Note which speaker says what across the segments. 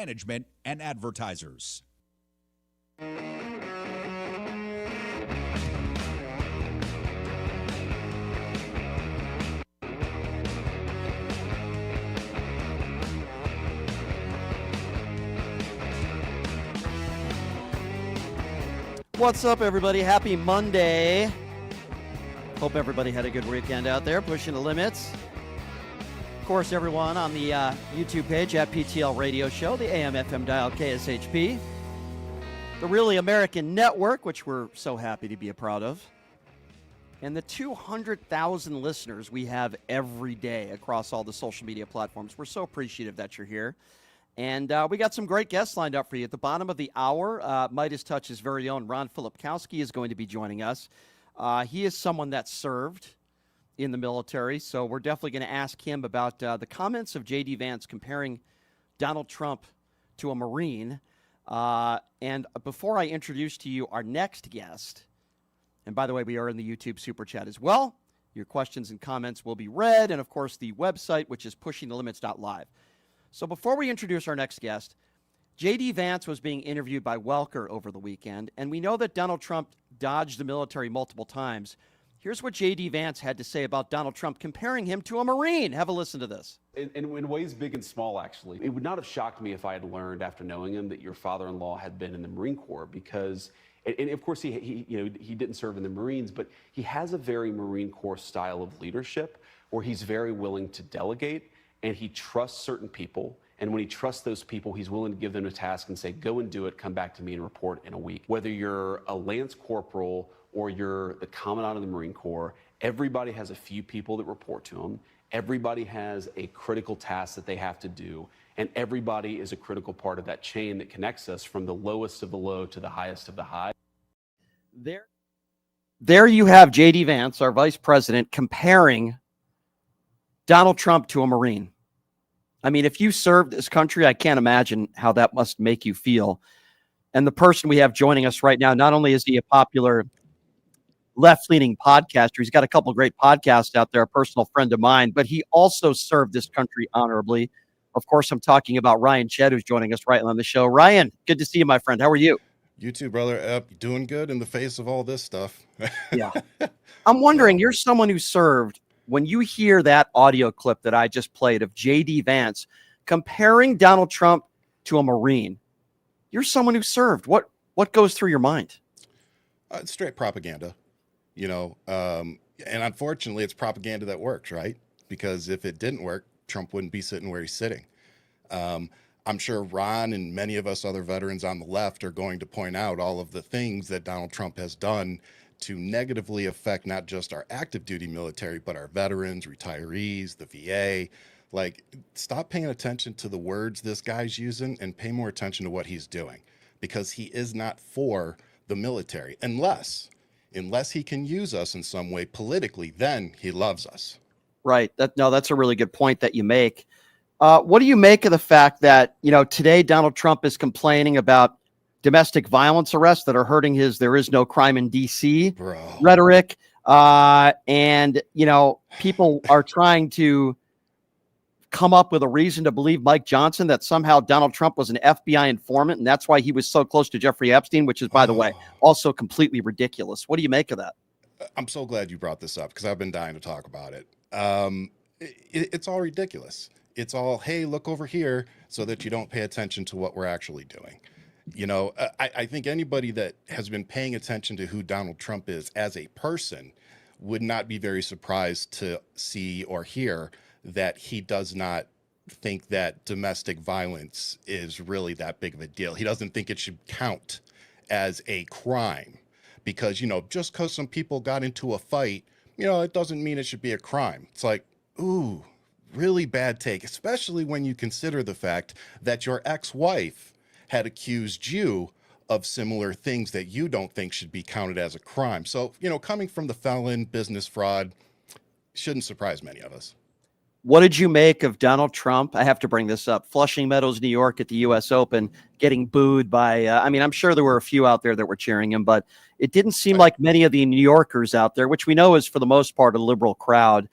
Speaker 1: management, and advertisers.
Speaker 2: What's up, everybody? Happy Monday. Hope everybody had a good weekend out there, pushing the limits. Of course, everyone on the YouTube page at PTL Radio Show, the AM/FM dial KSHP, the Really American Network, which we're so happy to be a proud of, and the 200,000 listeners we have every day across all the social media platforms. We're so appreciative that you're here. And we got some great guests lined up for you. At the bottom of the hour, Midas Touch's very own Ron Filipkowski is going to be joining us. He is someone that served in the military, so we're definitely going to ask him about the comments of JD Vance comparing Donald Trump to a Marine. And before I introduce to you our next guest, and by the way, we are in the YouTube Super Chat as well. Your questions and comments will be read, and of course the website, which is pushingthelimits.live. So before we introduce our next guest, JD Vance was being interviewed by Welker over the weekend, and we know that Donald Trump dodged the military multiple times. Here's what JD Vance had to say about Donald Trump, comparing him to a Marine. Have a listen to this.
Speaker 3: In ways big and small, actually. It would not have shocked me if I had learned after knowing him that your father-in-law had been in the Marine Corps, because, and of course he didn't serve in the Marines, but he has a very Marine Corps style of leadership where he's very willing to delegate. And he trusts certain people. And when he trusts those people, he's willing to give them a task and say, go and do it, come back to me and report in a week. Whether you're a Lance Corporal or you're the Commandant of the Marine Corps, everybody has a few people that report to him. Everybody has a critical task that they have to do. And everybody is a critical part of that chain that connects us from the lowest of the low to the highest of the high.
Speaker 2: There you have JD Vance, our vice president, comparing Donald Trump to a Marine. I mean, if you served this country, I can't imagine how that must make you feel. And the person we have joining us right now, not only is he a popular left-leaning podcaster, he's got a couple of great podcasts out there, a personal friend of mine, but he also served this country honorably. Of course, I'm talking about Ryan Shea, who's joining us right on the show. Ryan, good to see you, my friend. How are you?
Speaker 4: You too, brother. Doing good in the face of all this stuff.
Speaker 2: Yeah. I'm wondering, you're someone who served. When you hear that audio clip that I just played of JD Vance comparing Donald Trump to a Marine, you're someone who served. What goes through your mind?
Speaker 4: It's straight propaganda, and unfortunately it's propaganda that works, right? Because if it didn't work, Trump wouldn't be sitting where he's sitting. I'm sure Ron and many of us other veterans on the left are going to point out all of the things that Donald Trump has done to negatively affect not just our active duty military, but our veterans, retirees, the VA. Like, stop paying attention to the words this guy's using and pay more attention to what he's doing, because he is not for the military unless he can use us in some way politically, then he loves us.
Speaker 2: Right. That's a really good point that you make. What do you make of the fact that, today Donald Trump is complaining about domestic violence arrests that are hurting his "there is no crime in DC" rhetoric. And, people are trying to come up with a reason to believe Mike Johnson that somehow Donald Trump was an FBI informant, and that's why he was so close to Jeffrey Epstein, which is, by the way, also completely ridiculous. What do you make of that?
Speaker 4: I'm so glad you brought this up, because I've been dying to talk about it. It's all ridiculous. It's all, hey, look over here, so that you don't pay attention to what we're actually doing. I think anybody that has been paying attention to who Donald Trump is as a person would not be very surprised to see or hear that he does not think that domestic violence is really that big of a deal. He doesn't think it should count as a crime because, just because some people got into a fight, it doesn't mean it should be a crime. It's like, ooh, really bad take, especially when you consider the fact that your ex-wife had accused you of similar things that you don't think should be counted as a crime. So, coming from the felon, business fraud, shouldn't surprise many of us.
Speaker 2: What did you make of Donald Trump? I have to bring this up. Flushing Meadows, New York at the U.S. Open, getting booed by, I'm sure there were a few out there that were cheering him, but it didn't seem like many of the New Yorkers out there, which we know is for the most part a liberal crowd,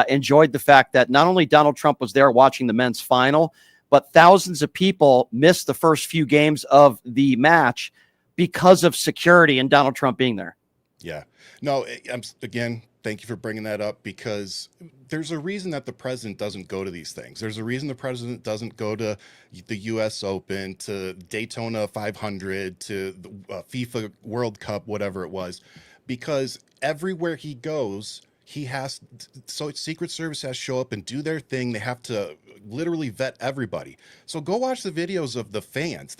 Speaker 2: enjoyed the fact that not only Donald Trump was there watching the men's final, but thousands of people missed the first few games of the match because of security and Donald Trump being there.
Speaker 4: Yeah. No, again, thank you for bringing that up, because there's a reason that the president doesn't go to these things. There's a reason the president doesn't go to the U.S. Open, to Daytona 500, to the FIFA World Cup, whatever it was, because everywhere he goes, so Secret Service has to show up and do their thing. They have to literally vet everybody. So go watch the videos of the fans.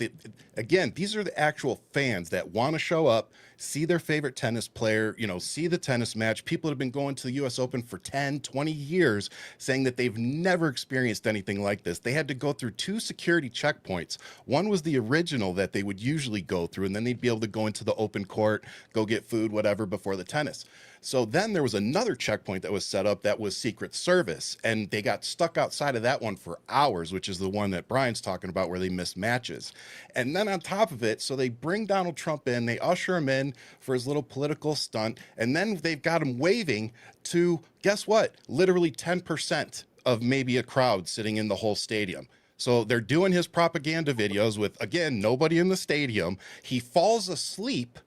Speaker 4: Again, these are the actual fans that want to show up, see their favorite tennis player, see the tennis match. People have been going to the US Open for 10, 20 years saying that they've never experienced anything like this. They had to go through 2 security checkpoints. One was the original that they would usually go through, and then they'd be able to go into the open court, go get food, whatever, before the tennis. So then there was another checkpoint that was set up that was Secret Service, and they got stuck outside of that one for hours, which is the one that Brian's talking about where they missed matches. And then on top of it, so they bring Donald Trump in, they usher him in for his little political stunt, and then they've got him waving to, guess what, literally 10% of maybe a crowd sitting in the whole stadium. So they're doing his propaganda videos with, again, nobody in the stadium. He falls asleep.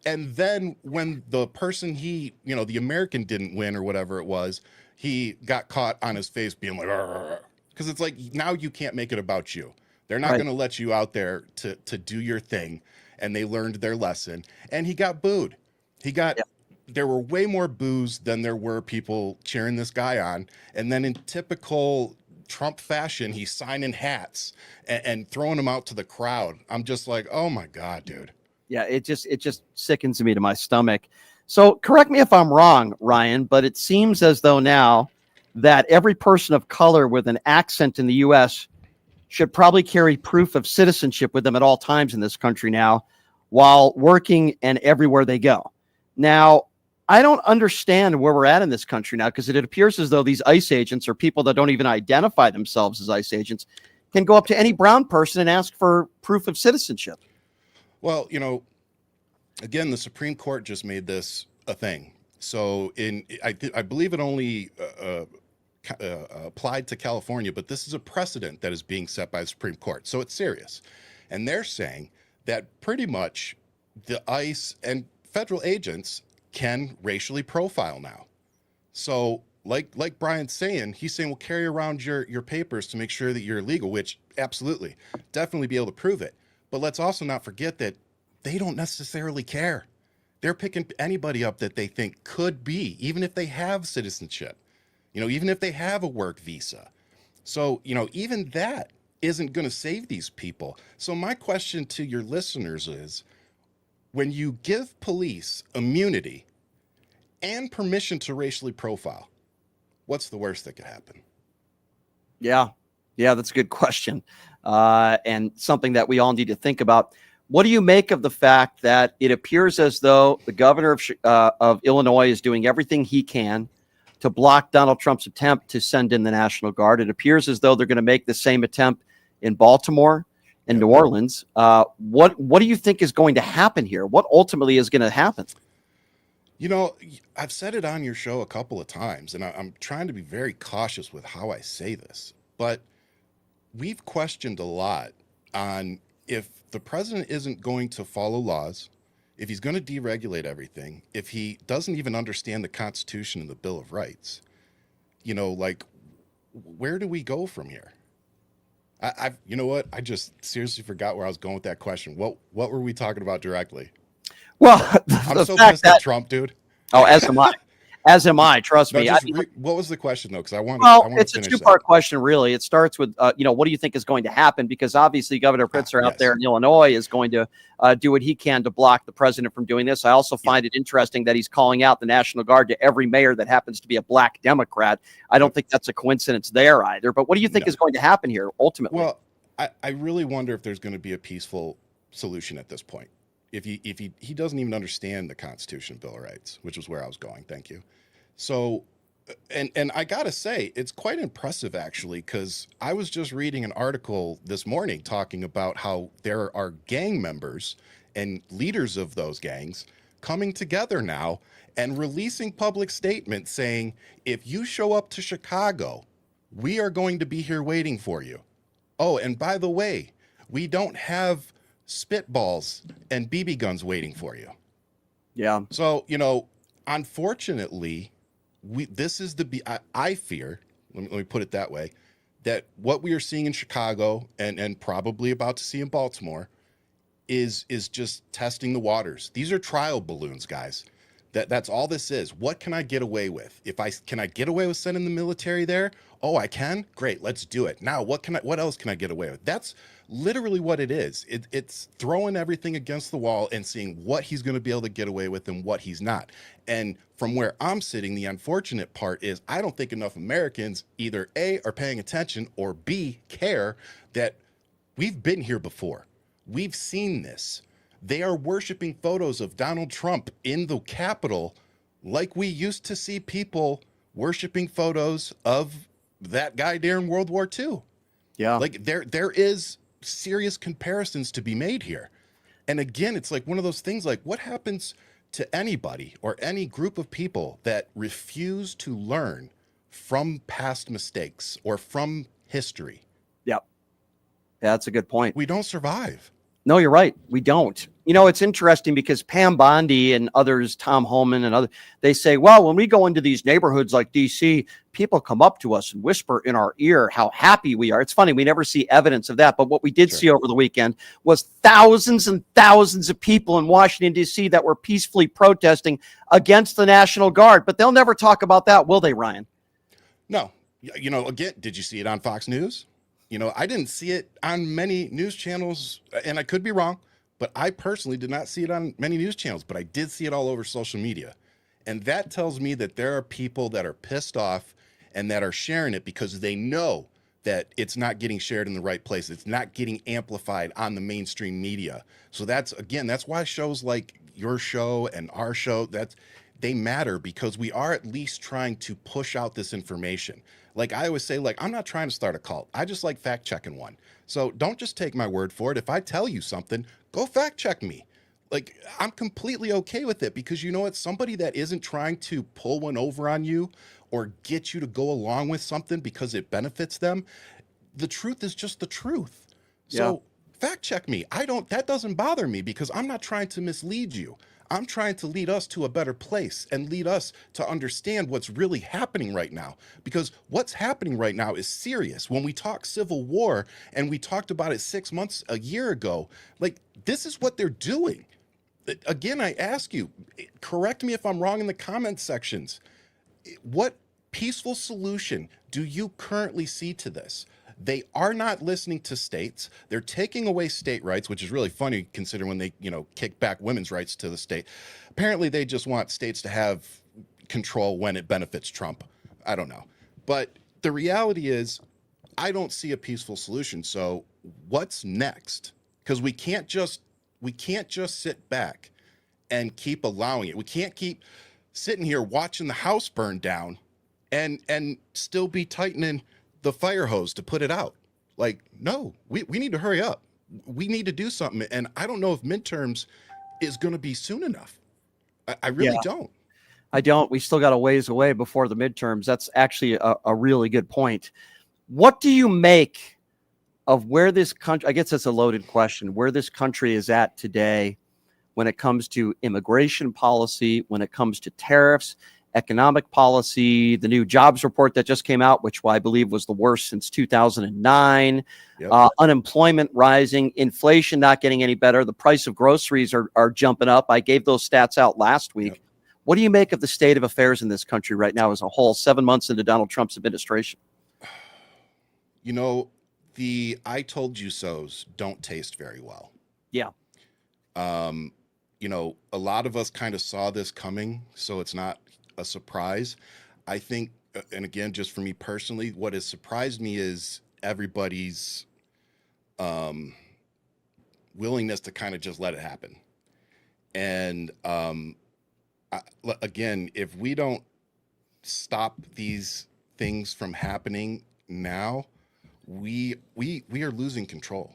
Speaker 4: And then when the person the American didn't win or whatever it was, he got caught on his face being like, because it's like, now you can't make it about you. They're not going to let you out there to do your thing. And they learned their lesson. And he got booed. There were way more boos than there were people cheering this guy on. And then in typical Trump fashion, he's signing hats and throwing them out to the crowd. I'm just like, oh my God, dude.
Speaker 2: Yeah, it just sickens me to my stomach. So correct me if I'm wrong, Ryan, but it seems as though now that every person of color with an accent in the U.S. should probably carry proof of citizenship with them at all times in this country now, while working and everywhere they go. Now, I don't understand where we're at in this country now, because it appears as though these ICE agents, or people that don't even identify themselves as ICE agents, can go up to any brown person and ask for proof of citizenship.
Speaker 4: Well, again, the Supreme Court just made this a thing. So I believe it only applied to California, but this is a precedent that is being set by the Supreme Court. So it's serious. And they're saying that pretty much the ICE and federal agents can racially profile now. So like Brian's saying, he's saying, well, carry around your papers to make sure that you're legal, which absolutely, definitely be able to prove it. But let's also not forget that they don't necessarily care. They're picking anybody up that they think could be, even if they have citizenship, even if they have a work visa. So, even that isn't going to save these people. So my question to your listeners is, when you give police immunity and permission to racially profile, what's the worst that could happen?
Speaker 2: Yeah, that's a good question. And something that we all need to think about. What do you make of the fact that it appears as though the governor of Illinois is doing everything he can to block Donald Trump's attempt to send in the National Guard? It appears as though they're going to make the same attempt in Baltimore and New Orleans. What do you think is going to happen here? What ultimately is going to happen?
Speaker 4: I've said it on your show a couple of times, and I'm trying to be very cautious with how I say this, but we've questioned a lot on if the president isn't going to follow laws, if he's going to deregulate everything, if he doesn't even understand the Constitution and the Bill of Rights, where do we go from here? You know what? I just seriously forgot where I was going with that question. What were we talking about directly?
Speaker 2: Well,
Speaker 4: I'm so pissed at Trump, dude.
Speaker 2: Oh, as am I. As am I. Trust me.
Speaker 4: What was the question, though? Because I want
Speaker 2: it's a two-part question, really. It starts with, what do you think is going to happen? Because obviously Governor Pritzker out there in Illinois is going to do what he can to block the president from doing this. I also find it interesting that he's calling out the National Guard to every mayor that happens to be a black Democrat. I don't think that's a coincidence there either. But what do you think is going to happen here ultimately?
Speaker 4: Well, I really wonder if there's going to be a peaceful solution at this point. If he doesn't even understand the Constitution and Bill of Rights, which is where I was going. Thank you. So, and I gotta say, it's quite impressive actually, because I was just reading an article this morning talking about how there are gang members and leaders of those gangs coming together now and releasing public statements saying, if you show up to Chicago, we are going to be here waiting for you. Oh, and by the way, we don't have spitballs and BB guns waiting for you.
Speaker 2: Yeah.
Speaker 4: So, unfortunately, this is I fear, let me put it that way, that what we are seeing in Chicago and probably about to see in Baltimore is just testing the waters. These are trial balloons, guys. That's all this is. What can I get away with? Can I get away with sending the military there? Oh, I can? Great, let's do it. Now, what else can I get away with? That's literally what it is. It's throwing everything against the wall and seeing what he's going to be able to get away with and what he's not. And from where I'm sitting, the unfortunate part is I don't think enough Americans either A, are paying attention, or B, care that we've been here before. We've seen this. They are worshiping photos of Donald Trump in the Capitol like we used to see people worshiping photos of that guy during World War II.
Speaker 2: Yeah.
Speaker 4: Like there is serious comparisons to be made here. And again, it's like one of those things, like what happens to anybody or any group of people that refuse to learn from past mistakes or from history?
Speaker 2: Yep. Yeah, that's a good point.
Speaker 4: We don't survive.
Speaker 2: No, you're right. We don't. It's interesting because Pam Bondi and others, Tom Homan and others, they say, well, when we go into these neighborhoods like DC, people come up to us and whisper in our ear how happy we are. It's funny. We never see evidence of that. But what we did see over the weekend was thousands and thousands of people in Washington, D.C. that were peacefully protesting against the National Guard. But they'll never talk about that, will they, Ryan?
Speaker 4: No. Again, did you see it on Fox News? I didn't see it on many news channels, and I could be wrong, but I personally did not see it on many news channels, but I did see it all over social media. And that tells me that there are people that are pissed off and that are sharing it because they know that it's not getting shared in the right place. It's not getting amplified on the mainstream media. So that's why shows like your show and our show, they matter, because we are at least trying to push out this information. Like I always say, I'm not trying to start a cult. I just like fact checking one. So don't just take my word for it. If I tell you something, go fact check me. I'm completely okay with it, because it's somebody that isn't trying to pull one over on you or get you to go along with something because it benefits them. The truth is just the truth. So fact check me. That doesn't bother me, because I'm not trying to mislead you. I'm trying to lead us to a better place and lead us to understand what's really happening right now, because what's happening right now is serious. When we talk civil war, and we talked about it 6 months, a year ago, this is what they're doing. Again, I ask you, correct me if I'm wrong in the comment sections. What peaceful solution do you currently see to this? They are not listening to states. They're taking away state rights, which is really funny considering when they, kick back women's rights to the state. Apparently, they just want states to have control when it benefits Trump. I don't know. But the reality is, I don't see a peaceful solution. So what's next? Because we can't just sit back and keep allowing it. We can't keep sitting here watching the house burn down and still be tightening the fire hose to put it out. No, we need to hurry up. We need to do something. And I don't know if midterms is going to be soon enough. I really don't.
Speaker 2: I don't. We still got a ways away before the midterms. That's actually a really good point. What do you make of where this country, I guess that's a loaded question, where this country is at today when it comes to immigration policy, when it comes to tariffs, economic policy, the new jobs report that just came out, which I believe was the worst since 2009, unemployment rising, inflation not getting any better, the price of groceries are jumping up. I gave those stats out last week. Yep. What do you make of the state of affairs in this country right now as a whole, 7 months into Donald Trump's administration?
Speaker 4: The I told you so's don't taste very well.
Speaker 2: Yeah.
Speaker 4: A lot of us kind of saw this coming, so it's not a surprise. I think, and again, just for me personally, what has surprised me is everybody's willingness to kind of just let it happen. And again, if we don't stop these things from happening now, we are losing control.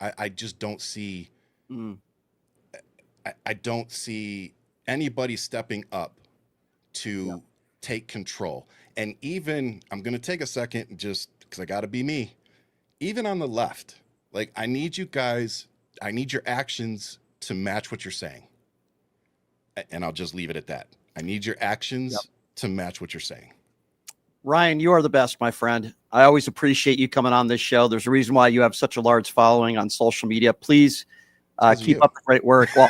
Speaker 4: I just don't see. I don't see anybody stepping up to take control. And even, I'm going to take a second just because I got to be me. even on the left, like I need you guys, I need your actions to match what you're saying. And I'll just leave it at that. I need your actions to match what you're saying.
Speaker 2: Ryan, you are the best, my friend. I always appreciate you coming on this show. There's a reason why you have such a large following on social media. Please keep up the great work. Well,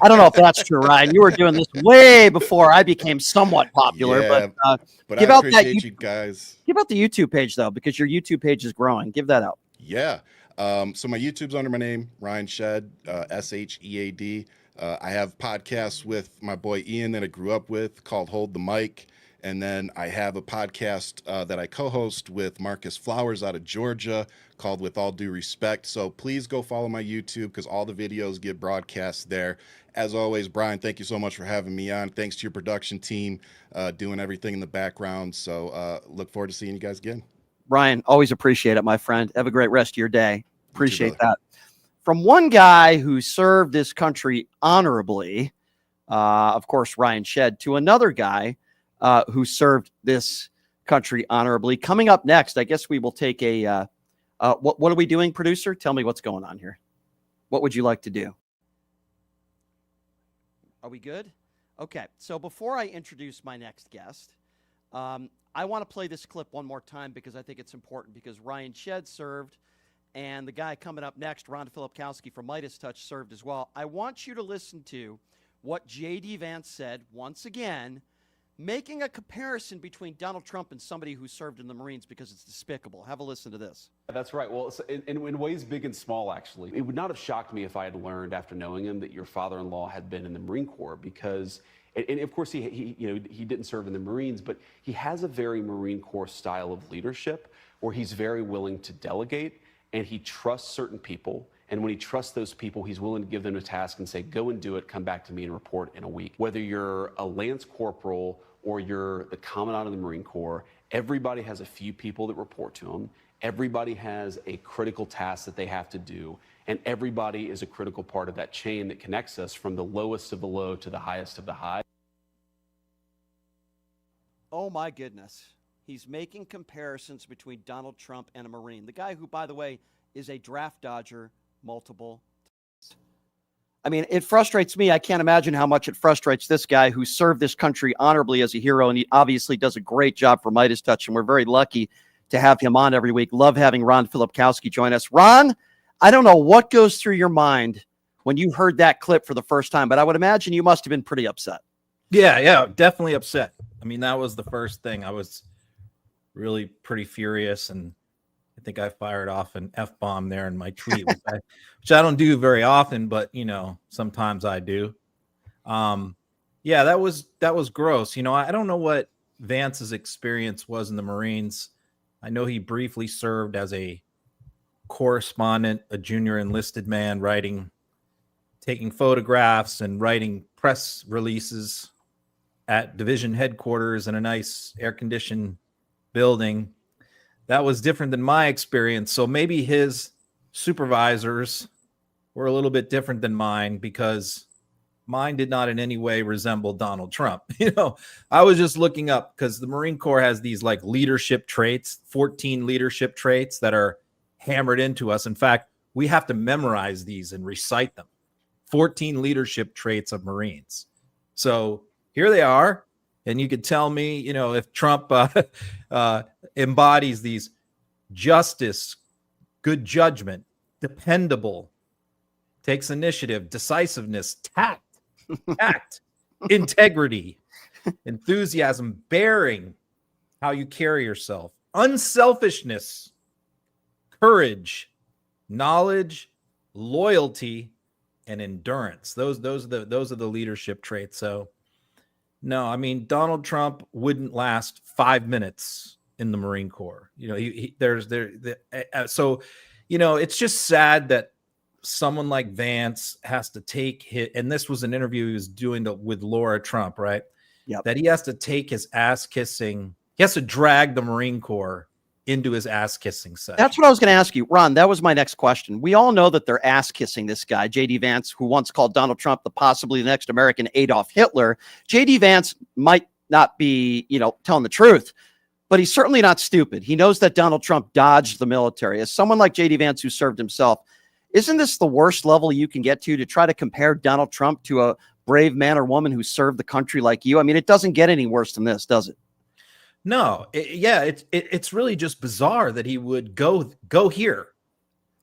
Speaker 2: I don't know if that's true, Ryan. You were doing this way before I became somewhat popular.
Speaker 4: Yeah,
Speaker 2: but
Speaker 4: I appreciate you guys.
Speaker 2: Give out the YouTube page, though, because your YouTube page is growing. Give that out.
Speaker 4: Yeah. So my YouTube's under my name, Ryan Shea, Shead. I have podcasts with my boy Ian that I grew up with called Hold the Mic. And then I have a podcast that I co-host with Marcus Flowers out of Georgia called With All Due Respect. So please go follow my YouTube because all the videos get broadcast there. As always, Brian, thank you so much for having me on. Thanks to your production team doing everything in the background. So look forward to seeing you guys again.
Speaker 2: Ryan, always appreciate it, my friend. Have a great rest of your day. Appreciate that. From one guy who served this country honorably, of course, Ryan Shea, to another guy who served this country honorably. Coming up next, I guess we will take a what are we doing, producer? Tell me what's going on here. What would you like to do? Are we good? Okay, so before I introduce my next guest, I want to play this clip one more time because I think it's important because Ryan Shea served, and the guy coming up next, Ron Filipkowski from Midas Touch, served as well. I want you to listen to what JD Vance said once again, making a comparison between Donald Trump and somebody who served in the Marines because it's despicable. Have a listen to this.
Speaker 3: That's right. Well, in ways big and small, actually. It would not have shocked me if I had learned after knowing him that your father-in-law had been in the Marine Corps because, and of course, he didn't serve in the Marines, but he has a very Marine Corps style of leadership where he's very willing to delegate and he trusts certain people. And when he trusts those people, he's willing to give them a task and say, go and do it, come back to me and report in a week. Whether you're a Lance Corporal or you're the Commandant of the Marine Corps, everybody has a few people that report to them. Everybody has a critical task that they have to do. And everybody is a critical part of that chain that connects us from the lowest of the low to the highest of the high.
Speaker 2: Oh, my goodness. He's making comparisons between Donald Trump and a Marine. The guy who, by the way, is a draft dodger multiple times. I mean, it frustrates me. I can't imagine how much it frustrates this guy who served this country honorably as a hero, and he obviously does a great job for Midas Touch, and we're very lucky to have him on every week. Love having Ron Filipkowski join us. Ron, I don't know what goes through your mind when you heard that clip for the first time, but I would imagine you must have been pretty upset.
Speaker 5: Yeah, definitely upset. I mean, that was the first thing. I was really pretty furious, and I think I fired off an F-bomb there in my tweet, which I don't do very often, but sometimes I do. Yeah, that was gross. I don't know what Vance's experience was in the Marines. I know he briefly served as a correspondent, a junior enlisted man, taking photographs and writing press releases at division headquarters in a nice air-conditioned building. That was different than my experience. So maybe his supervisors were a little bit different than mine because mine did not in any way resemble Donald Trump. I was just looking up because the Marine Corps has these like leadership traits, 14 leadership traits that are hammered into us. In fact, we have to memorize these and recite them. 14 leadership traits of Marines. So here they are. And you could tell me, if Trump embodies these: justice, good judgment, dependable, takes initiative, decisiveness, tact, integrity, enthusiasm, bearing, how you carry yourself, unselfishness, courage, knowledge, loyalty, and endurance. Those are the leadership traits. So no, I mean, Donald Trump wouldn't last 5 minutes in the Marine Corps. So it's just sad that someone like Vance has to take and this was an interview he was doing with Laura Trump, right?
Speaker 2: Yep.
Speaker 5: That he has to take his ass kissing. He has to drag the Marine Corps into his ass kissing session.
Speaker 2: That's what I was going to ask you, Ron. That was my next question. We all know that they're ass kissing this guy, JD Vance, who once called Donald Trump possibly the next American Adolf Hitler. JD Vance might not be, telling the truth, but he's certainly not stupid. He knows that Donald Trump dodged the military. As someone like JD Vance who served himself, isn't this the worst level you can get to try to compare Donald Trump to a brave man or woman who served the country like you? I mean, it doesn't get any worse than this, does it?
Speaker 5: No, it's really just bizarre that he would go here,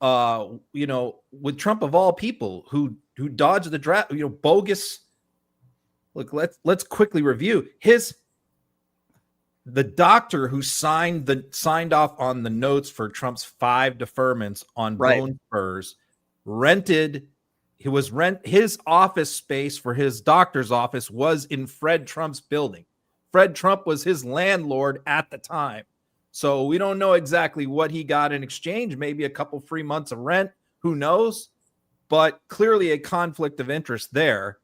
Speaker 5: with Trump of all people who dodged the draft, bogus. Look, let's quickly review the doctor who signed off on the notes for Trump's 5 deferments on bone spurs his office space for his doctor's office was in Fred Trump's building. Fred Trump was his landlord at the time. So we don't know exactly what he got in exchange, maybe a couple free months of rent, who knows, but clearly a conflict of interest there.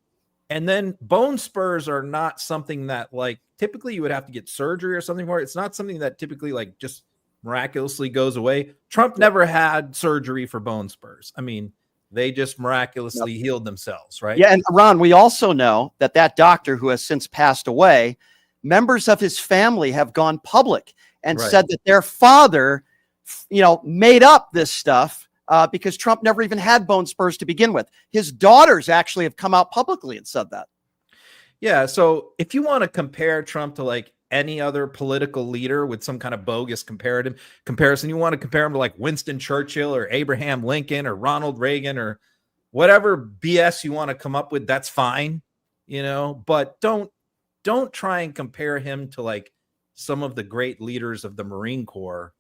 Speaker 5: And then bone spurs are not something that typically you would have to get surgery or something for. It's not something that typically just miraculously goes away. Trump never had surgery for bone spurs. I mean, they just miraculously healed themselves, right?
Speaker 2: Yeah, and Ron, we also know that doctor who has since passed away, members of his family have gone public and said that their father, made up this stuff because Trump never even had bone spurs to begin with. His daughters actually have come out publicly and said that.
Speaker 5: Yeah. So if you want to compare Trump to any other political leader with some kind of bogus comparison, you want to compare him to Winston Churchill or Abraham Lincoln or Ronald Reagan or whatever BS you want to come up with, that's fine, but don't try and compare him to some of the great leaders of the Marine Corps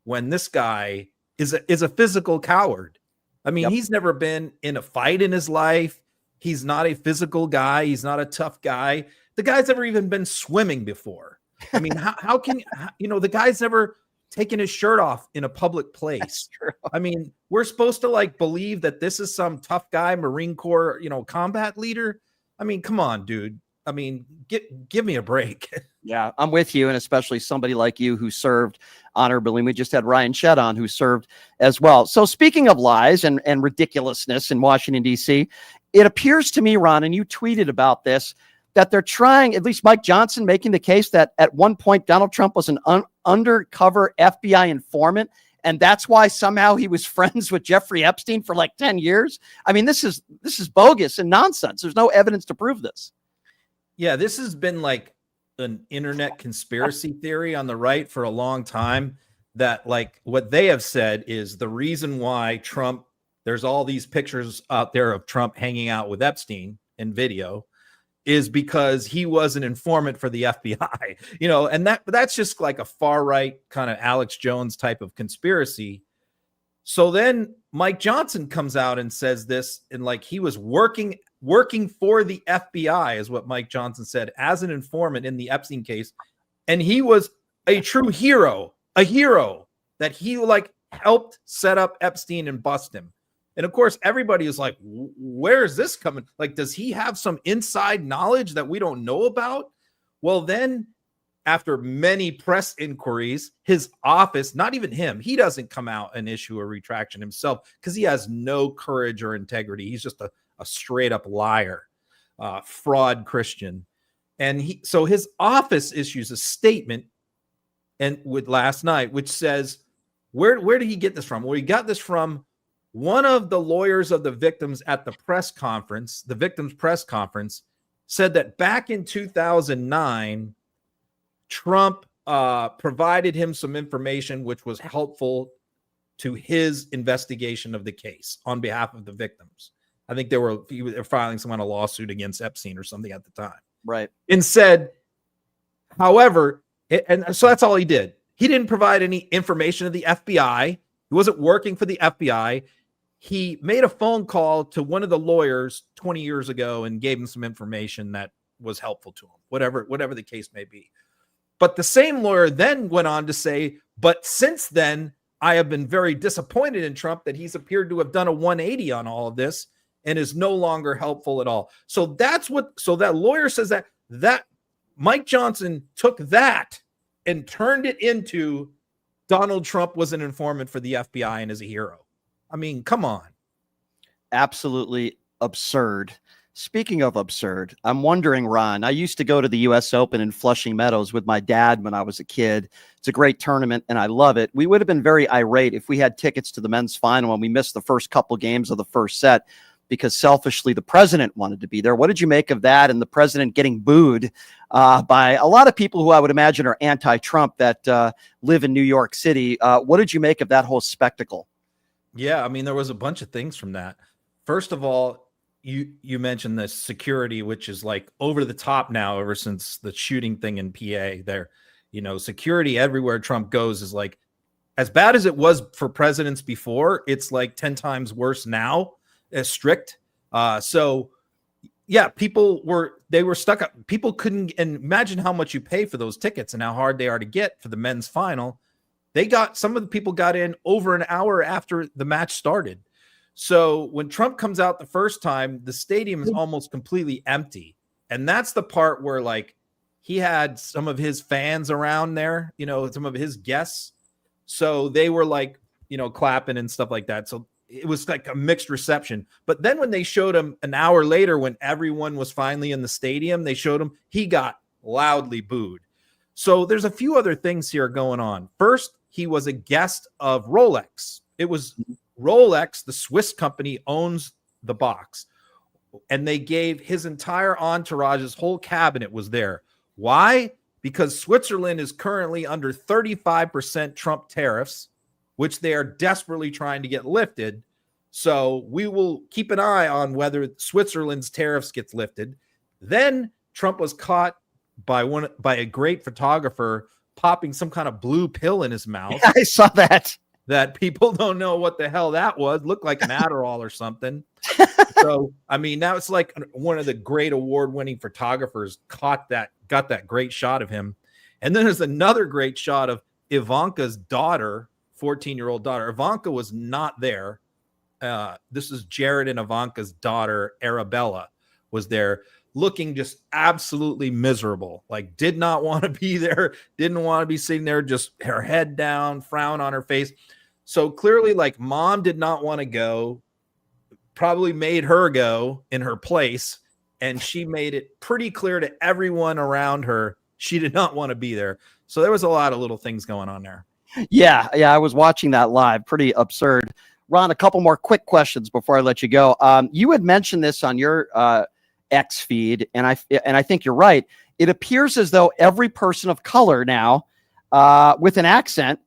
Speaker 5: when this guy is a physical coward. I mean, he's never been in a fight in his life. He's not a physical guy. He's not a tough guy. The guy's never even been swimming before. I mean, how can the guy's never taken his shirt off in a public place. I mean, we're supposed to believe that this is some tough guy, Marine Corps, combat leader. I mean, come on, dude. I mean, give me a break.
Speaker 2: Yeah, I'm with you. And especially somebody like you who served honorably. We just had Ryan Shea on who served as well. So speaking of lies and ridiculousness in Washington, D.C., it appears to me, Ron, and you tweeted about this, that they're trying, at least Mike Johnson making the case that at one point Donald Trump was an undercover FBI informant. And that's why somehow he was friends with Jeffrey Epstein for 10 years. I mean, this is bogus and nonsense. There's no evidence to prove this.
Speaker 5: Yeah, this has been an internet conspiracy theory on the right for a long time, that what they have said is the reason why Trump, there's all these pictures out there of Trump hanging out with Epstein in video, is because he was an informant for the FBI, and that's just a far right kind of Alex Jones type of conspiracy. So then Mike Johnson comes out and says this, and he was working for the FBI is what Mike Johnson said, as an informant in the Epstein case. And he was a true hero, that he helped set up Epstein and bust him. And of course, everybody is like, where is this coming? Does he have some inside knowledge that we don't know about? Well, then after many press inquiries, his office, not even him, he doesn't come out and issue a retraction himself because he has no courage or integrity. He's just a straight up liar, fraud Christian. And so his office issues a statement last night, which says, where did he get this from? Well, he got this from one of the lawyers of the victims at the victim's press conference, said that back in 2009, Trump provided him some information which was helpful to his investigation of the case on behalf of the victims. I think they were filing some kind of lawsuit against Epstein or something at the time.
Speaker 2: Right.
Speaker 5: And said, however, and so that's all he did. He didn't provide any information to the FBI. He wasn't working for the FBI. He made a phone call to one of the lawyers 20 years ago and gave him some information that was helpful to him, whatever the case may be. But the same lawyer then went on to say, but since then, I have been very disappointed in Trump that he's appeared to have done a 180 on all of this and is no longer helpful at all. So that lawyer says that Mike Johnson took that and turned it into Donald Trump was an informant for the FBI and is a hero. I mean, come on.
Speaker 2: Absolutely absurd. Speaking of absurd, I'm wondering, Ron, I used to go to the U.S. Open in Flushing Meadows with my dad when I was a kid. It's a great tournament, and I love it. We would have been very irate if we had tickets to the men's final and we missed the first couple games of the first set because selfishly the president wanted to be there. What did you make of that and the president getting booed by a lot of people who I would imagine are anti-Trump that live in New York City? What did you make of that whole spectacle?
Speaker 5: Yeah, I mean, there was a bunch of things from that. First of all, you mentioned the security, which is like over the top now ever since the shooting thing in PA. There, security everywhere Trump goes is like as bad as it was for presidents before. It's like 10 times worse now, as strict. So yeah, people were stuck up. People couldn't, and imagine how much you pay for those tickets and how hard they are to get for the men's final. Some of the people got in over an hour after the match started. So when Trump comes out the first time, the stadium is almost completely empty. And that's the part where like he had some of his fans around there, some of his guests. So they were like, clapping and stuff like that. So it was like a mixed reception. But then when they showed him an hour later, when everyone was finally in the stadium, they showed him, he got loudly booed. So there's a few other things here going on. First, he was a guest of Rolex. It was Rolex, the Swiss company, owns the box, and they gave his entire entourage, his whole cabinet was there. Why? Because Switzerland is currently under 35% Trump tariffs, which they are desperately trying to get lifted. So we will keep an eye on whether Switzerland's tariffs gets lifted. Then Trump was caught by a great photographer popping some kind of blue pill in his mouth.
Speaker 2: I saw that.
Speaker 5: That people don't know what the hell that was. Looked like an Adderall or something. So, I mean, now it's like one of the great award-winning photographers got that great shot of him. And then there's another great shot of Ivanka's daughter, 14-year-old daughter. Ivanka was not there. This is Jared and Ivanka's daughter, Arabella, was there looking just absolutely miserable. Like did not want to be there, didn't want to be sitting there, just her head down, frown on her face. So clearly like mom did not want to go, probably made her go in her place. And she made it pretty clear to everyone around her, she did not want to be there. So there was a lot of little things going on there.
Speaker 2: Yeah. I was watching that live. Pretty absurd. Ron, a couple more quick questions before I let you go. You had mentioned this on your X feed, and I think you're right. It appears as though every person of color now with an accent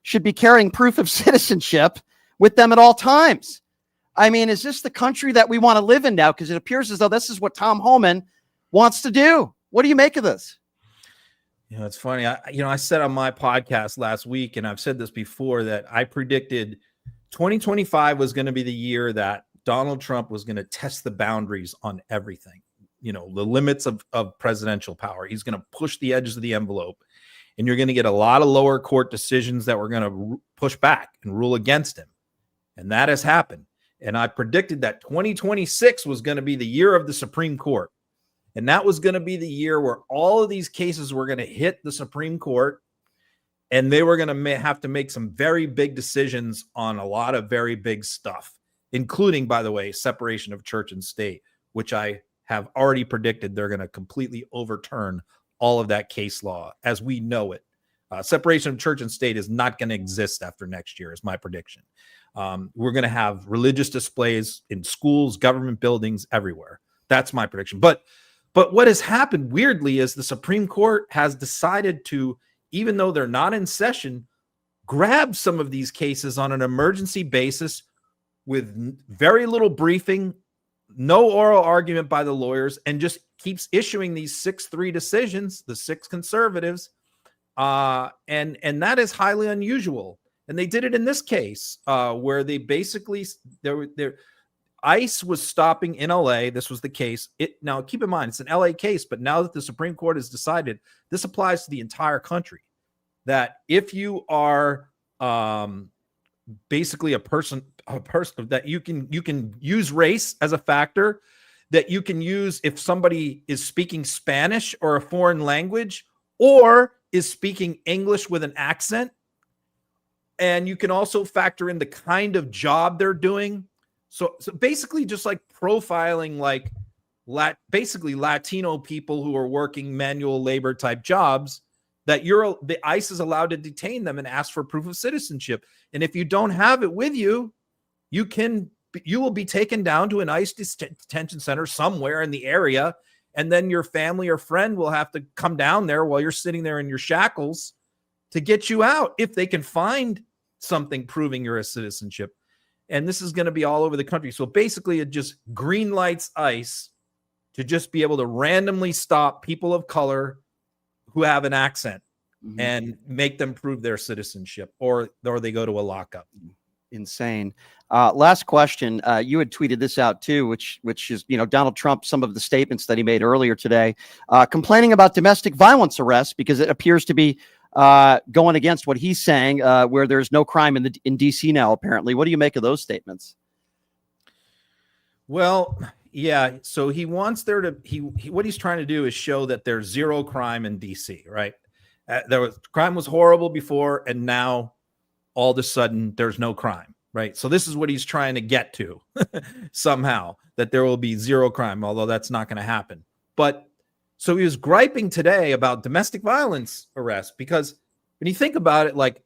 Speaker 2: should be carrying proof of citizenship with them at all times. I mean, is this the country that we want to live in now? Because it appears as though this is what Tom Homan wants to do. What do you make of this?
Speaker 5: It's funny. I said on my podcast last week, and I've said this before, that I predicted 2025 was going to be the year that Donald Trump was going to test the boundaries on everything, the limits of presidential power. He's going to push the edges of the envelope, and you're going to get a lot of lower court decisions that were going to push back and rule against him. And that has happened. And I predicted that 2026 was going to be the year of the Supreme Court. And that was going to be the year where all of these cases were going to hit the Supreme Court, and they were going to have to make some very big decisions on a lot of very big stuff, including, by the way, separation of church and state, which I have already predicted they're going to completely overturn all of that case law as we know it. Separation of church and state is not going to exist after next year, is my prediction. We're going to have religious displays in schools, government buildings, everywhere. That's my prediction. But what has happened weirdly is the Supreme Court has decided to, even though they're not in session, grab some of these cases on an emergency basis with very little briefing, no oral argument by the lawyers, and just keeps issuing these 6-3 decisions, the 6 conservatives. And that is highly unusual. And they did it in this case where they basically, ICE was stopping in LA. This was the case. Now, keep in mind, it's an LA case, but now that the Supreme Court has decided, this applies to the entire country, that if you are basically a person that you can use race as a factor, that you can use if somebody is speaking Spanish or a foreign language, or is speaking English with an accent. And you can also factor in the kind of job they're doing. So basically just like profiling, like basically Latino people who are working manual labor type jobs, that the ICE is allowed to detain them and ask for proof of citizenship. And if you don't have it with you, you will be taken down to an ICE detention center somewhere in the area. And then your family or friend will have to come down there while you're sitting there in your shackles to get you out if they can find something proving you're a citizenship. And this is going to be all over the country. So basically it just green lights ICE to just be able to randomly stop people of color who have an accent and make them prove their citizenship, or they go to a lockup.
Speaker 2: Insane. Last question. You had tweeted this out too, which is, Donald Trump, some of the statements that he made earlier today, complaining about domestic violence arrests because it appears to be going against what he's saying, where there's no crime in DC now, apparently. What do you make of those statements?
Speaker 5: Well, yeah. So he wants there to, what he's trying to do is show that there's zero crime in DC, right? Crime was horrible before, and now all of a sudden there's no crime, right? So this is what he's trying to get to somehow, that there will be zero crime, although that's not going to happen. But so he was griping today about domestic violence arrests, because when you think about it, like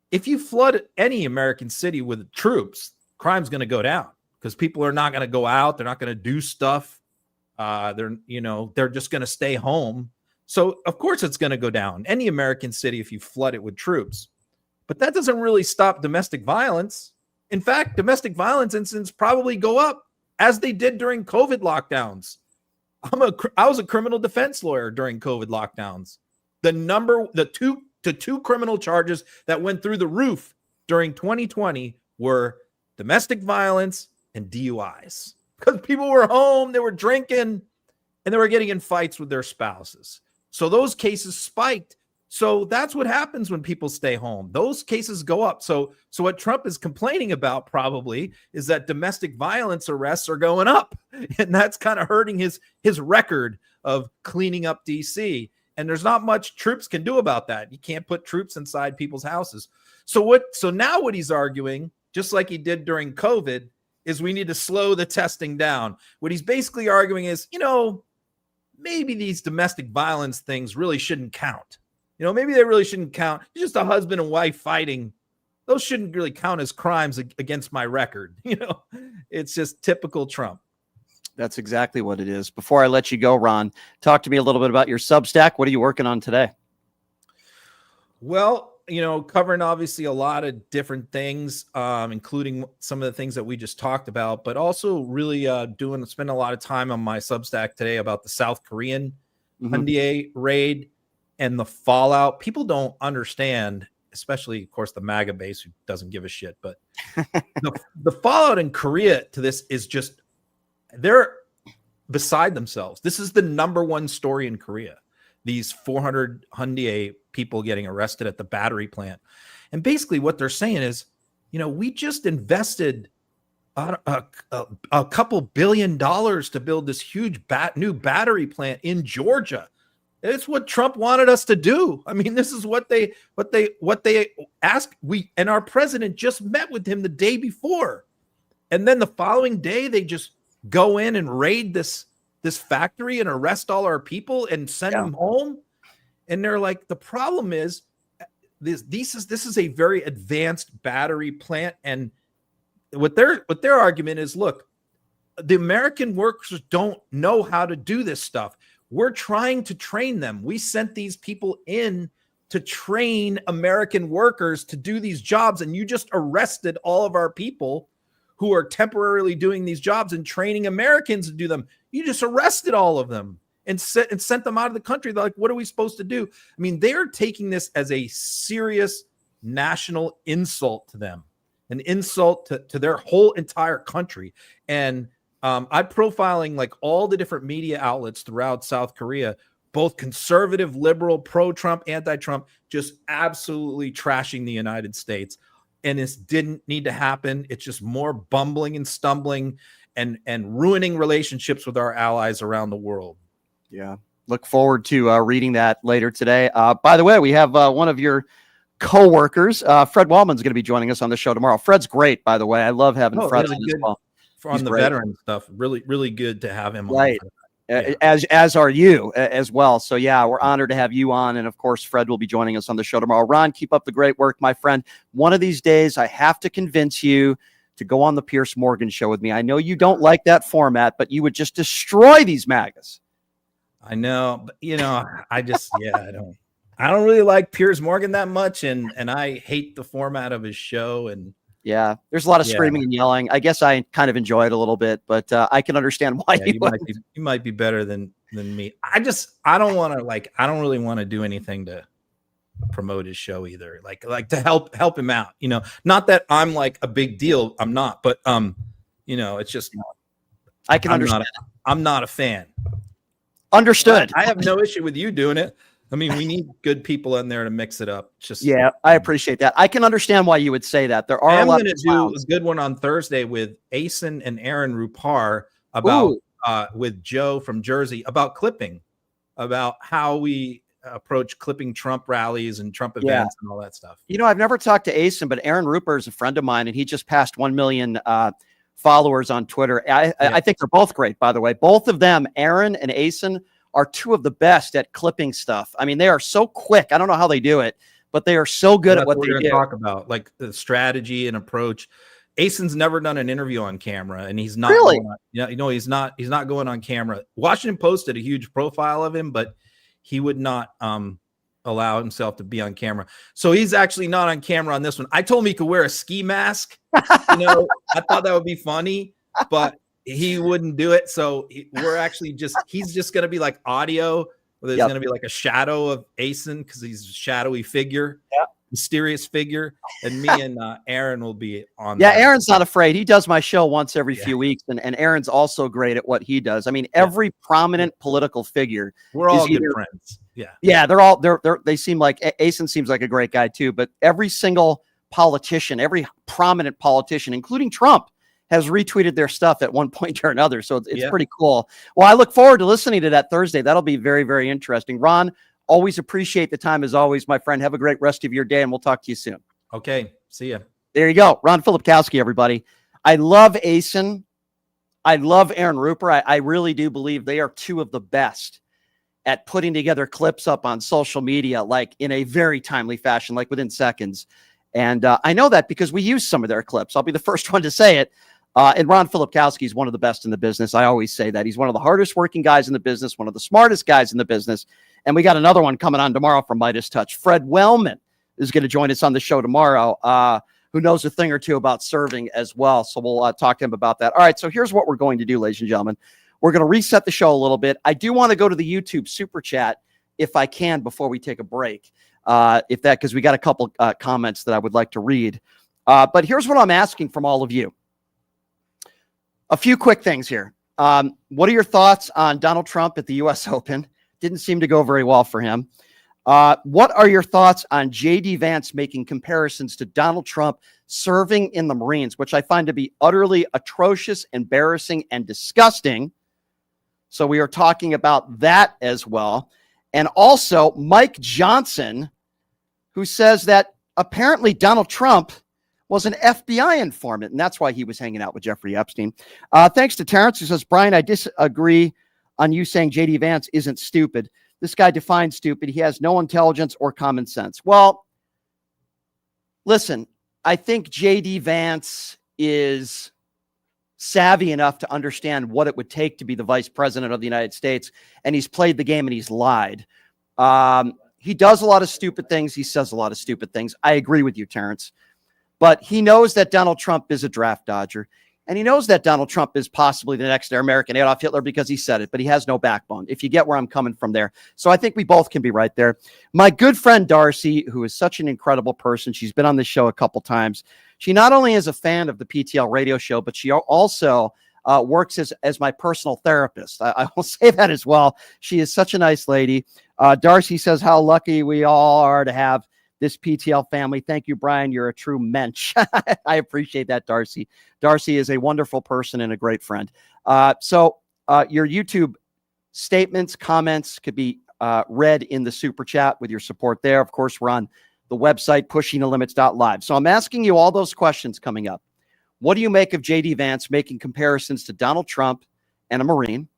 Speaker 5: if you flood any American city with troops, crime's going to go down because people are not going to go out. They're not going to do stuff. They're just going to stay home. So of course it's going to go down. Any American city, if you flood it with troops. But that doesn't really stop domestic violence. In fact, domestic violence incidents probably go up, as they did during COVID lockdowns. I was a criminal defense lawyer during COVID lockdowns. The two criminal charges that went through the roof during 2020 were domestic violence and DUIs, because people were home, they were drinking, and they were getting in fights with their spouses. So those cases spiked. So that's what happens when people stay home. Those cases go up. So what Trump is complaining about probably is that domestic violence arrests are going up, and that's kind of hurting his record of cleaning up DC. And there's not much troops can do about that. You can't put troops inside people's houses. So now what he's arguing, just like he did during COVID, is we need to slow the testing down. What he's basically arguing is, maybe these domestic violence things really shouldn't count. Maybe they really shouldn't count. It's just a husband and wife fighting. Those shouldn't really count as crimes against my record. It's just typical Trump.
Speaker 2: That's exactly what it is. Before I let you go, Ron, talk to me a little bit about your Substack. What are you working on today?
Speaker 5: Well, covering obviously a lot of different things, including some of the things that we just talked about, but also really spending a lot of time on my Substack today about the South Korean Hunda raid and the fallout. People don't understand, especially, of course, the MAGA base who doesn't give a shit, but the fallout in Korea to this is just, they're beside themselves. This is the number one story in Korea. These 400 Hunda people getting arrested at the battery plant. And basically what they're saying is, we just invested a couple $2 billion to build this huge new battery plant in Georgia. It's what Trump wanted us to do. I mean, this is what they asked. And our president just met with him the day before. And then the following day, they just go in and raid this factory and arrest all our people and send them home. And they're like, the problem is this is a very advanced battery plant. And what their argument is, look, the American workers don't know how to do this stuff. We're trying to train them. We sent these people in to train American workers to do these jobs, and you just arrested all of our people who are temporarily doing these jobs and training Americans to do them. You just arrested all of them and sent them out of the country. They're like, what are we supposed to do? I mean, they're taking this as a serious national insult to them, an insult to their whole entire country. And I'm profiling like all the different media outlets throughout South Korea, both conservative, liberal, pro-Trump, anti-Trump, just absolutely trashing the United States. And this didn't need to happen. It's just more bumbling and stumbling and ruining relationships with our allies around the world.
Speaker 2: Yeah. Look forward to reading that later today. By the way, we have one of your co-workers, Fred Wallman's going to be joining us on the show tomorrow. Fred's great, by the way. I love having Fred on this call.
Speaker 5: on the
Speaker 2: great.
Speaker 5: veteran stuff. Really, really good to have him
Speaker 2: Right.
Speaker 5: on. Yeah.
Speaker 2: As are you as well. So yeah, we're honored to have you on. And of course, Fred will be joining us on the show tomorrow. Ron, keep up the great work, my friend. One of these days, I have to convince you to go on the Piers Morgan show with me. I know you don't like that format, but you would just destroy these MAGAs.
Speaker 5: I know, but I just, I don't really like Piers Morgan that much. And I hate the format of his show. And
Speaker 2: yeah, there's a lot of screaming and yelling. I guess I kind of enjoy it a little bit, but I can understand why
Speaker 5: you might be better than me. I don't want to I don't really want to do anything to promote his show either. Like to help him out, not that I'm like a big deal. I'm not, but it's just,
Speaker 2: I can understand.
Speaker 5: I'm not a fan.
Speaker 2: Understood.
Speaker 5: I have no issue with you doing it. I mean, we need good people in there to mix it up.
Speaker 2: I appreciate that. I can understand why you would say that. There are a lot of
Speaker 5: do a good one on Thursday with Asen and Aaron Rupar about with Joe from Jersey about clipping, about how we approach clipping Trump rallies and Trump events and all that stuff.
Speaker 2: I've never talked to Asen, but Aaron Rupar is a friend of mine, and he just passed 1 million followers on Twitter. I think they're both great, by the way. Both of them, Aaron and Asen, are two of the best at clipping stuff. I mean, they are so quick. I don't know how they do it, but they are so good at what they do.
Speaker 5: Talk about like the strategy and approach. Asen's never done an interview on camera, and he's not
Speaker 2: really.
Speaker 5: He's not going on camera. Washington Post did a huge profile of him, but he would not allow himself to be on camera. So he's actually not on camera on this one. I told him he could wear a ski mask. I thought that would be funny, but he wouldn't do it. So he's just going to be like audio, where there's going to be like a shadow of Asen because he's a shadowy figure, mysterious figure. And me and Aaron will be on. Yeah,
Speaker 2: Aaron's not afraid. He does my show once every few weeks. And Aaron's also great at what he does. I mean, every prominent political figure.
Speaker 5: We're all good friends. Yeah.
Speaker 2: Yeah. They seem like Asen seems like a great guy too, but every single politician, every prominent politician, including Trump, has retweeted their stuff at one point or another. So it's pretty cool. Well, I look forward to listening to that Thursday. That'll be very, very interesting. Ron, always appreciate the time as always, my friend. Have a great rest of your day, and we'll talk to you soon.
Speaker 5: Okay. See ya.
Speaker 2: There you go. Ron Filipkowski, everybody. I love Asen. I love Aaron Rupar. I really do believe they are two of the best at putting together clips up on social media, like in a very timely fashion, like within seconds. And I know that because we use some of their clips. I'll be the first one to say it. And Ron Filipkowski is one of the best in the business. I always say that. He's one of the hardest working guys in the business, one of the smartest guys in the business. And we got another one coming on tomorrow from Midas Touch. Fred Wellman is going to join us on the show tomorrow, who knows a thing or two about serving as well. So we'll talk to him about that. All right, so here's what we're going to do, ladies and gentlemen. We're going to reset the show a little bit. I do want to go to the YouTube Super Chat if I can before we take a break, because we got a couple comments that I would like to read. But here's what I'm asking from all of you. A few quick things here. What are your thoughts on Donald Trump at the U.S. Open? Didn't seem to go very well for him. What are your thoughts on JD Vance making comparisons to Donald Trump serving in the Marines, which I find to be utterly atrocious, embarrassing, and disgusting? So we are talking about that as well. And also Mike Johnson, who says that apparently Donald Trump was an FBI informant, and that's why he was hanging out with Jeffrey Epstein. Thanks to Terrence, who says, Brian, I disagree on you saying JD Vance isn't stupid. This guy defines stupid. He has no intelligence or common sense. Well, listen, I think JD Vance is savvy enough to understand what it would take to be the vice president of the United States, and he's played the game and he's lied. He does a lot of stupid things. He says a lot of stupid things. I agree with you, Terrence. But he knows that Donald Trump is a draft dodger. And he knows that Donald Trump is possibly the next American Adolf Hitler because he said it, but he has no backbone, if you get where I'm coming from there. So I think we both can be right there. My good friend Darcy, who is such an incredible person, she's been on this show a couple times. She not only is a fan of the PTL radio show, but she also works as my personal therapist. I will say that as well. She is such a nice lady. Darcy says how lucky we all are to have this PTL family. Thank you, Brian. You're a true mensch. I appreciate that, Darcy. Darcy is a wonderful person and a great friend. So your YouTube statements, comments could be read in the super chat with your support there. Of course, we're on the website, pushingthelimits.live. So I'm asking you all those questions coming up. What do you make of JD Vance making comparisons to Donald Trump and a Marine?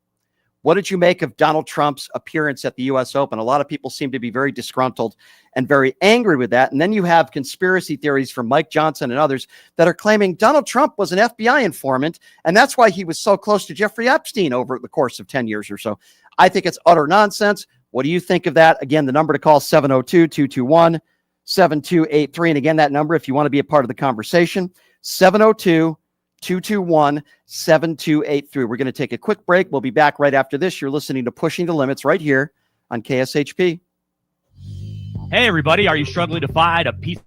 Speaker 2: What did you make of Donald Trump's appearance at the U.S. Open? A lot of people seem to be very disgruntled and very angry with that. And then you have conspiracy theories from Mike Johnson and others that are claiming Donald Trump was an FBI informant, and that's why he was so close to Jeffrey Epstein over the course of 10 years or so. I think it's utter nonsense. What do you think of that? Again, the number to call 702-221-7283. And again, that number, if you want to be a part of the conversation, 702-221-7283. We're going to take a quick break. We'll be back right after this. You're listening to Pushing the Limits right here on KSHP.
Speaker 6: Hey, everybody. Are you struggling to find a piece?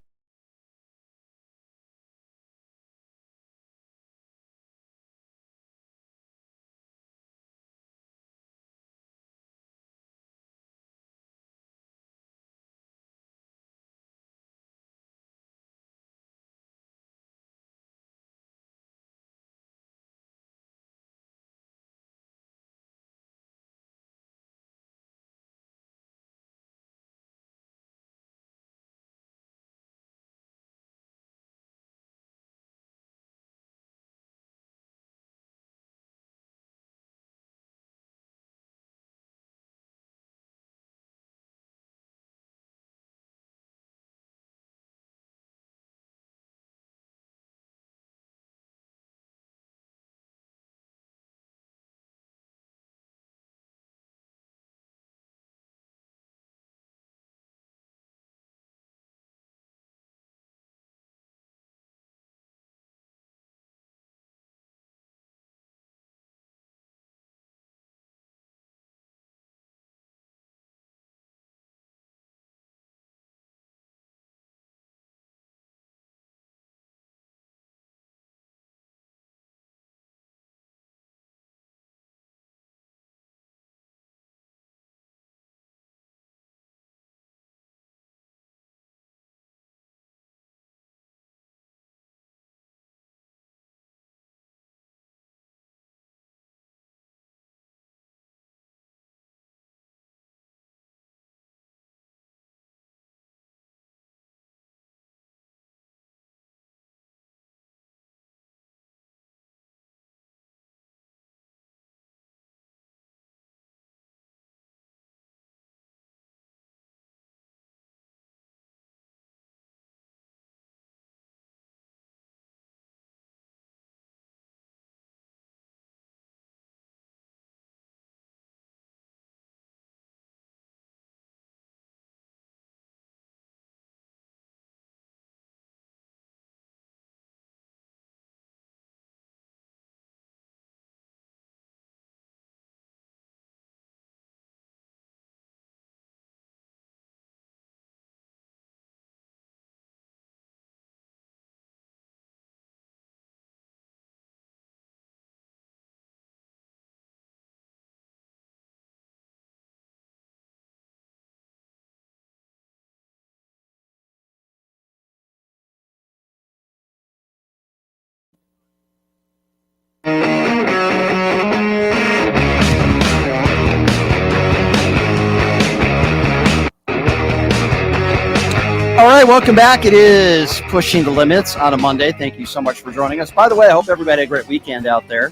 Speaker 2: All right, welcome back. It is Pushing the Limits on a Monday. Thank you so much for joining us. By the way, I hope everybody had a great weekend out there.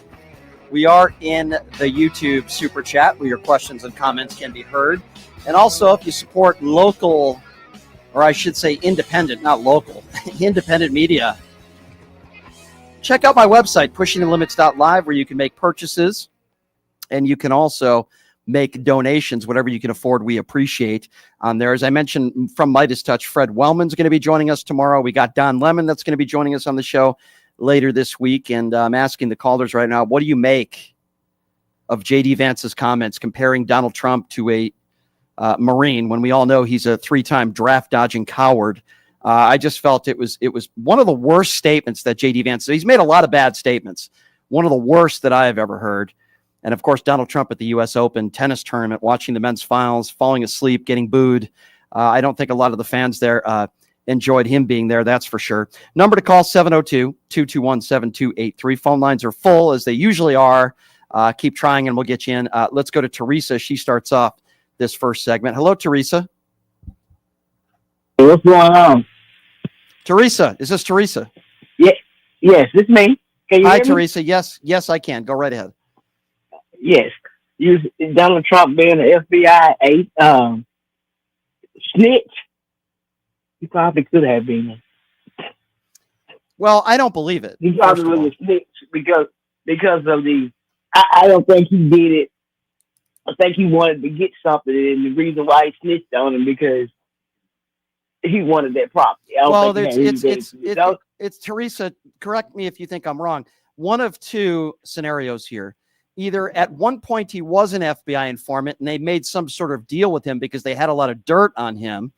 Speaker 2: We are in the YouTube Super Chat where your questions and comments can be heard. And also, if you support local, or I should say independent, not local, independent media, check out my website, pushingthelimits.live, where you can make purchases. And you can also make donations, whatever you can afford, we appreciate on there. As I mentioned from Midas Touch, Fred Wellman's going to be joining us tomorrow. We got Don Lemon that's going to be joining us on the show later this week. And I'm asking the callers right now, what do you make of JD Vance's comments comparing Donald Trump to a Marine when we all know he's a 3-time draft dodging coward? I just felt it was one of the worst statements that JD Vance, he's made a lot of bad statements, one of the worst that I have ever heard. And, of course, Donald Trump at the U.S. Open tennis tournament, watching the men's finals, falling asleep, getting booed. I don't think a lot of the fans there enjoyed him being there, that's for sure. Number to call, 702-221-7283. Phone lines are full, as they usually are. Keep trying, and we'll get you in. Let's go to Teresa. She starts off this first segment. Hello, Teresa.
Speaker 7: Hey, what's going on?
Speaker 2: Teresa. Is this Teresa?
Speaker 7: Yeah. Yes, it's me. Can you
Speaker 2: Hi,
Speaker 7: hear me?
Speaker 2: Teresa. Yes, I can. Go right ahead.
Speaker 7: Yes. Donald Trump being an FBI snitch, he probably could have been.
Speaker 2: Well, I don't believe it.
Speaker 7: He
Speaker 2: First
Speaker 7: probably
Speaker 2: of all,
Speaker 7: was a snitch because of the. I don't think he did it. I think he wanted to get something, and the reason why he snitched on him because he wanted that property. I don't
Speaker 2: well,
Speaker 7: think he had anything to do with it.
Speaker 2: it's Teresa. Correct me if you think I'm wrong. One of two scenarios here. Either at one point he was an FBI informant and they made some sort of deal with him because they had a lot of dirt on him,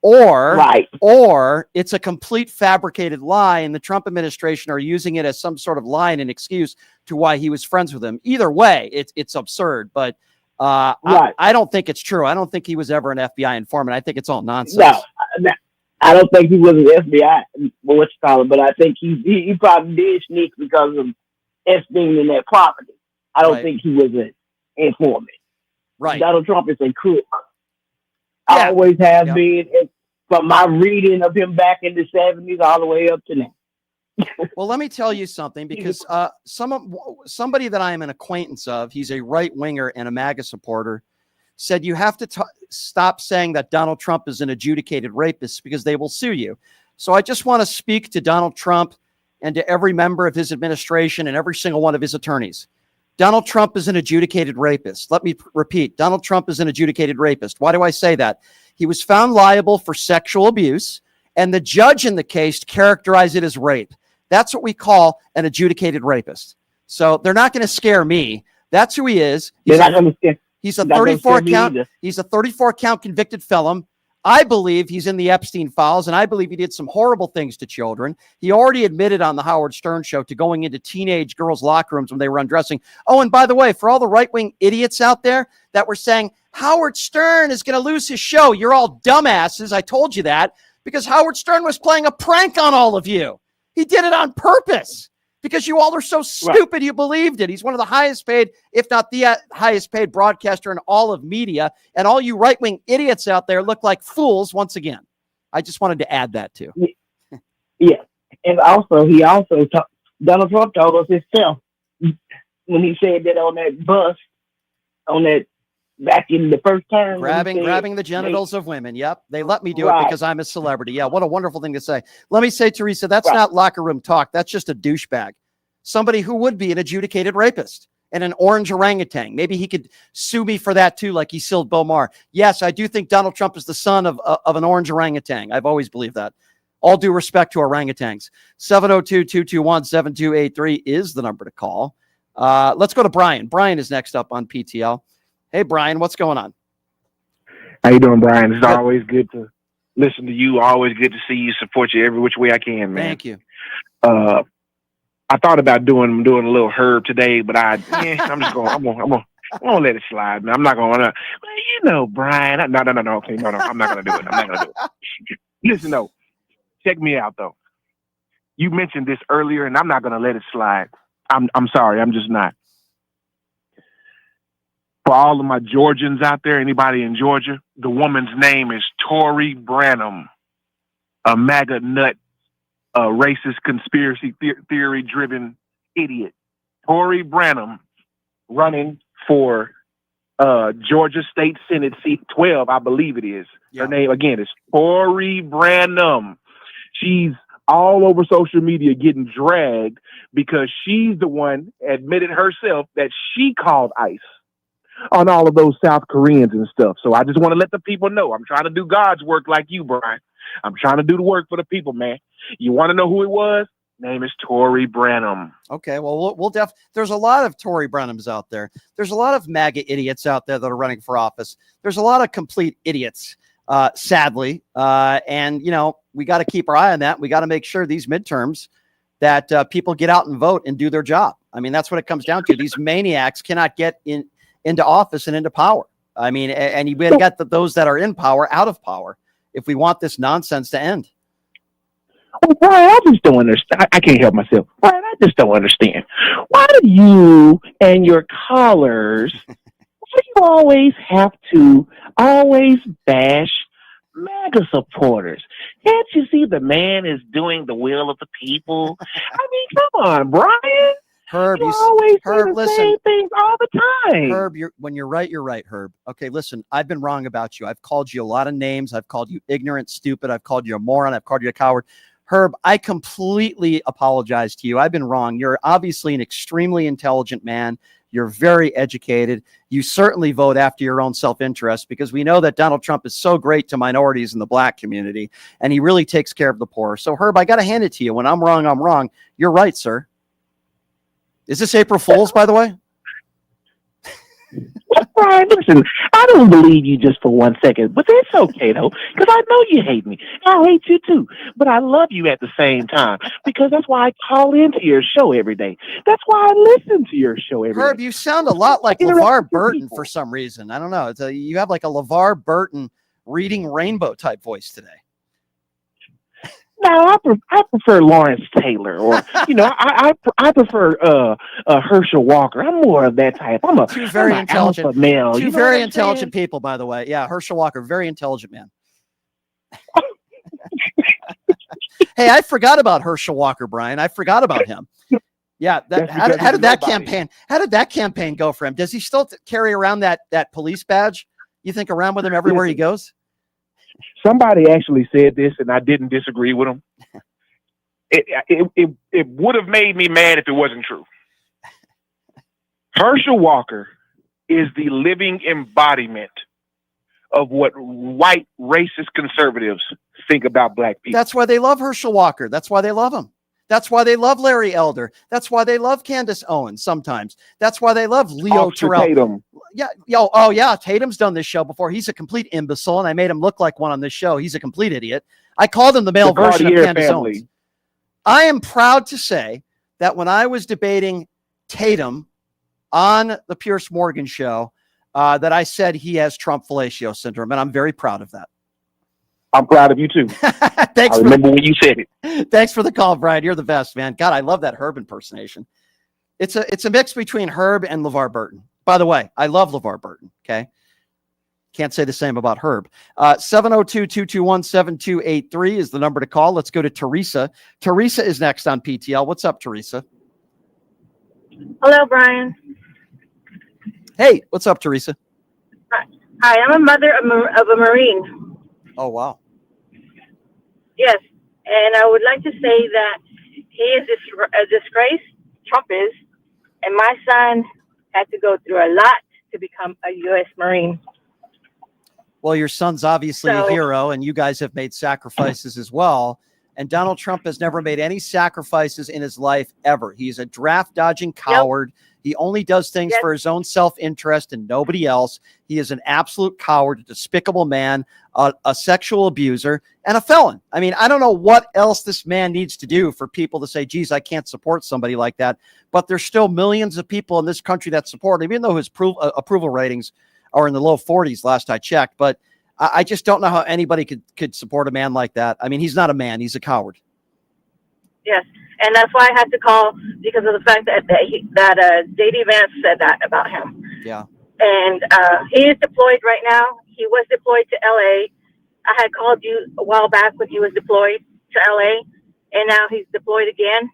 Speaker 2: or it's a complete fabricated lie and the Trump administration are using it as some sort of lie and an excuse to why he was friends with him. Either way, it's absurd, but I don't think it's true. I don't think he was ever an FBI informant. I think it's all nonsense.
Speaker 7: No, I don't think he was an FBI, but I think he probably did sneak because of Epstein and that property. I don't think he was an informant.
Speaker 2: Right.
Speaker 7: Donald Trump is a crook. I always have been, from my reading of him back in the 70s all the way up to now.
Speaker 2: Well, let me tell you something, because somebody that I am an acquaintance of, he's a right winger and a MAGA supporter, said you have to stop saying that Donald Trump is an adjudicated rapist because they will sue you. So I just want to speak to Donald Trump and to every member of his administration and every single one of his attorneys. Donald Trump is an adjudicated rapist. Let me repeat. Donald Trump is an adjudicated rapist. Why do I say that? He was found liable for sexual abuse, and the judge in the case characterized it as rape. That's what we call an adjudicated rapist. So they're not going to scare me. That's who he is. He's a 34 count. He's a 34 count convicted felon. I believe he's in the Epstein files, and I believe he did some horrible things to children. He already admitted on the Howard Stern show to going into teenage girls' locker rooms when they were undressing. Oh, and by the way, for all the right-wing idiots out there that were saying, Howard Stern is going to lose his show, you're all dumbasses. I told you that because Howard Stern was playing a prank on all of you. He did it on purpose because you all are so stupid you believed it. He's one of the highest paid, if not the highest paid broadcaster in all of media. And all you right-wing idiots out there look like fools once again. I just wanted to add that too.
Speaker 7: Yeah. And also, Donald Trump told us himself when he said that on that bus, back in the first term.
Speaker 2: Grabbing the genitals of women. Yep. They let me do it because I'm a celebrity. Yeah. What a wonderful thing to say. Let me say, Teresa, that's not locker room talk. That's just a douchebag. Somebody who would be an adjudicated rapist and an orange orangutan. Maybe he could sue me for that too, like he sued Bill Maher. Yes, I do think Donald Trump is the son of an orange orangutan. I've always believed that. All due respect to orangutans. 702-221-7283 is the number to call. Let's go to Brian. Brian is next up on PTL. Hey, Brian, what's going on?
Speaker 8: How you doing, Brian? It's always good to listen to you. Always good to see you. Support you every which way I can, man.
Speaker 2: Thank you.
Speaker 8: I thought about doing a little herb today, but I'm gonna let it slide. Man. I'm not gonna. Well, Brian. No. Okay, no. I'm not gonna do it. Listen, though. Check me out, though. You mentioned this earlier, and I'm not gonna let it slide. I'm sorry. I'm just not. For all of my Georgians out there, anybody in Georgia, the woman's name is Tory Branham, a MAGA nut, a racist conspiracy theory-driven idiot. Tory Branham running for Georgia State Senate seat 12, I believe it is. Her name, again, is Tory Branham. She's all over social media getting dragged because she's the one admitted herself that she called ICE on all of those South Koreans and stuff. So I just want to let the people know I'm trying to do God's work like you, Brian. I'm trying to do the work for the people, man. You want to know who it was? Name is Tory Branham.
Speaker 2: Okay, well, there's a lot of Tory Branhams out there. There's a lot of MAGA idiots out there that are running for office. There's a lot of complete idiots, sadly. And, we got to keep our eye on that. We got to make sure these midterms that people get out and vote and do their job. I mean, that's what it comes down to. These maniacs cannot get into office and into power. I mean, and we got those that are in power out of power if we want this nonsense to end.
Speaker 8: Well, Brian, I just don't understand. I can't help myself. Brian, I just don't understand. Why do you and your callers, why do you always have to bash MAGA supporters. Can't you see the man is doing the will of the people? I mean, come on, Brian.
Speaker 2: Herb,
Speaker 8: you always
Speaker 2: Herb,
Speaker 8: say the
Speaker 2: listen.
Speaker 8: same things all the time.
Speaker 2: Herb, when you're right, you're right, Herb. Okay, listen, I've been wrong about you. I've called you a lot of names. I've called you ignorant, stupid. I've called you a moron. I've called you a coward. Herb, I completely apologize to you. I've been wrong. You're obviously an extremely intelligent man. You're very educated. You certainly vote after your own self-interest because we know that Donald Trump is so great to minorities in the black community, and he really takes care of the poor. So, Herb, I got to hand it to you. When I'm wrong, I'm wrong. You're right, sir. Is this April Fool's, by the way?
Speaker 8: Brian, listen, I don't believe you just for 1 second, but it's okay, though, because I know you hate me. I hate you, too, but I love you at the same time because that's why I call into your show every day. That's why I listen to your show every day.
Speaker 2: Herb, you sound a lot like LeVar Burton for some reason. I don't know. You have like a LeVar Burton reading Rainbow type voice today.
Speaker 8: No, I prefer Lawrence Taylor, or I prefer Herschel Walker. I'm more of that type. I'm
Speaker 2: two very intelligent
Speaker 8: alpha male.
Speaker 2: Two very intelligent people, by the way. Yeah, Herschel Walker, very intelligent man. Hey, I forgot about Herschel Walker, Brian. I forgot about him. Yeah, how did that campaign? How did that campaign go for him? Does he still carry around that police badge? You think around with him everywhere he goes?
Speaker 8: Somebody actually said this, and I didn't disagree with him. It would have made me mad if it wasn't true. Herschel Walker is the living embodiment of what white racist conservatives think about black people.
Speaker 2: That's why they love Herschel Walker. That's why they love him. That's why they love Larry Elder. That's why they love Candace Owens sometimes. That's why they love Leo Terrell.
Speaker 8: Tatum.
Speaker 2: Yeah. Oh, yeah. Tatum's done this show before. He's a complete imbecile, and I made him look like one on this show. He's a complete idiot. I called him the male version of Candace Owens. I am proud to say that when I was debating Tatum on the Pierce Morgan show, that I said he has Trump fellatio syndrome, and I'm very proud of that.
Speaker 8: I'm proud of you too.
Speaker 2: Thanks.
Speaker 8: I remember when you said it.
Speaker 2: Thanks for the call, Brian. You're the best, man. God, I love that Herb impersonation. It's a mix between Herb and LeVar Burton. By the way, I love LeVar Burton. Okay. Can't say the same about Herb. 702-221-7283 is the number to call. Let's go to Teresa. Teresa is next on PTL. What's up, Teresa?
Speaker 9: Hello, Brian.
Speaker 2: Hey, what's up, Teresa?
Speaker 9: Hi, I'm a mother of a Marine.
Speaker 2: Oh, wow.
Speaker 9: Yes, and I would like to say that he is a disgrace, Trump is, and my son had to go through a lot to become a U.S. Marine.
Speaker 2: Well, your son's obviously a hero, and you guys have made sacrifices as well. And Donald Trump has never made any sacrifices in his life ever. He's a draft-dodging coward. Yep. He only does things for his own self-interest and nobody else. He is an absolute coward, a despicable man, a sexual abuser, and a felon. I mean, I don't know what else this man needs to do for people to say, geez, I can't support somebody like that. But there's still millions of people in this country that support him, even though his approval ratings are in the low 40s last I checked. But I just don't know how anybody could support a man like that. I mean, he's not a man. He's a coward.
Speaker 9: Yes. And that's why I had to call, because of the fact that JD Vance said that about him.
Speaker 2: Yeah.
Speaker 9: And he is deployed right now. He was deployed to L.A. I had called you a while back when he was deployed to L.A. And now he's deployed again.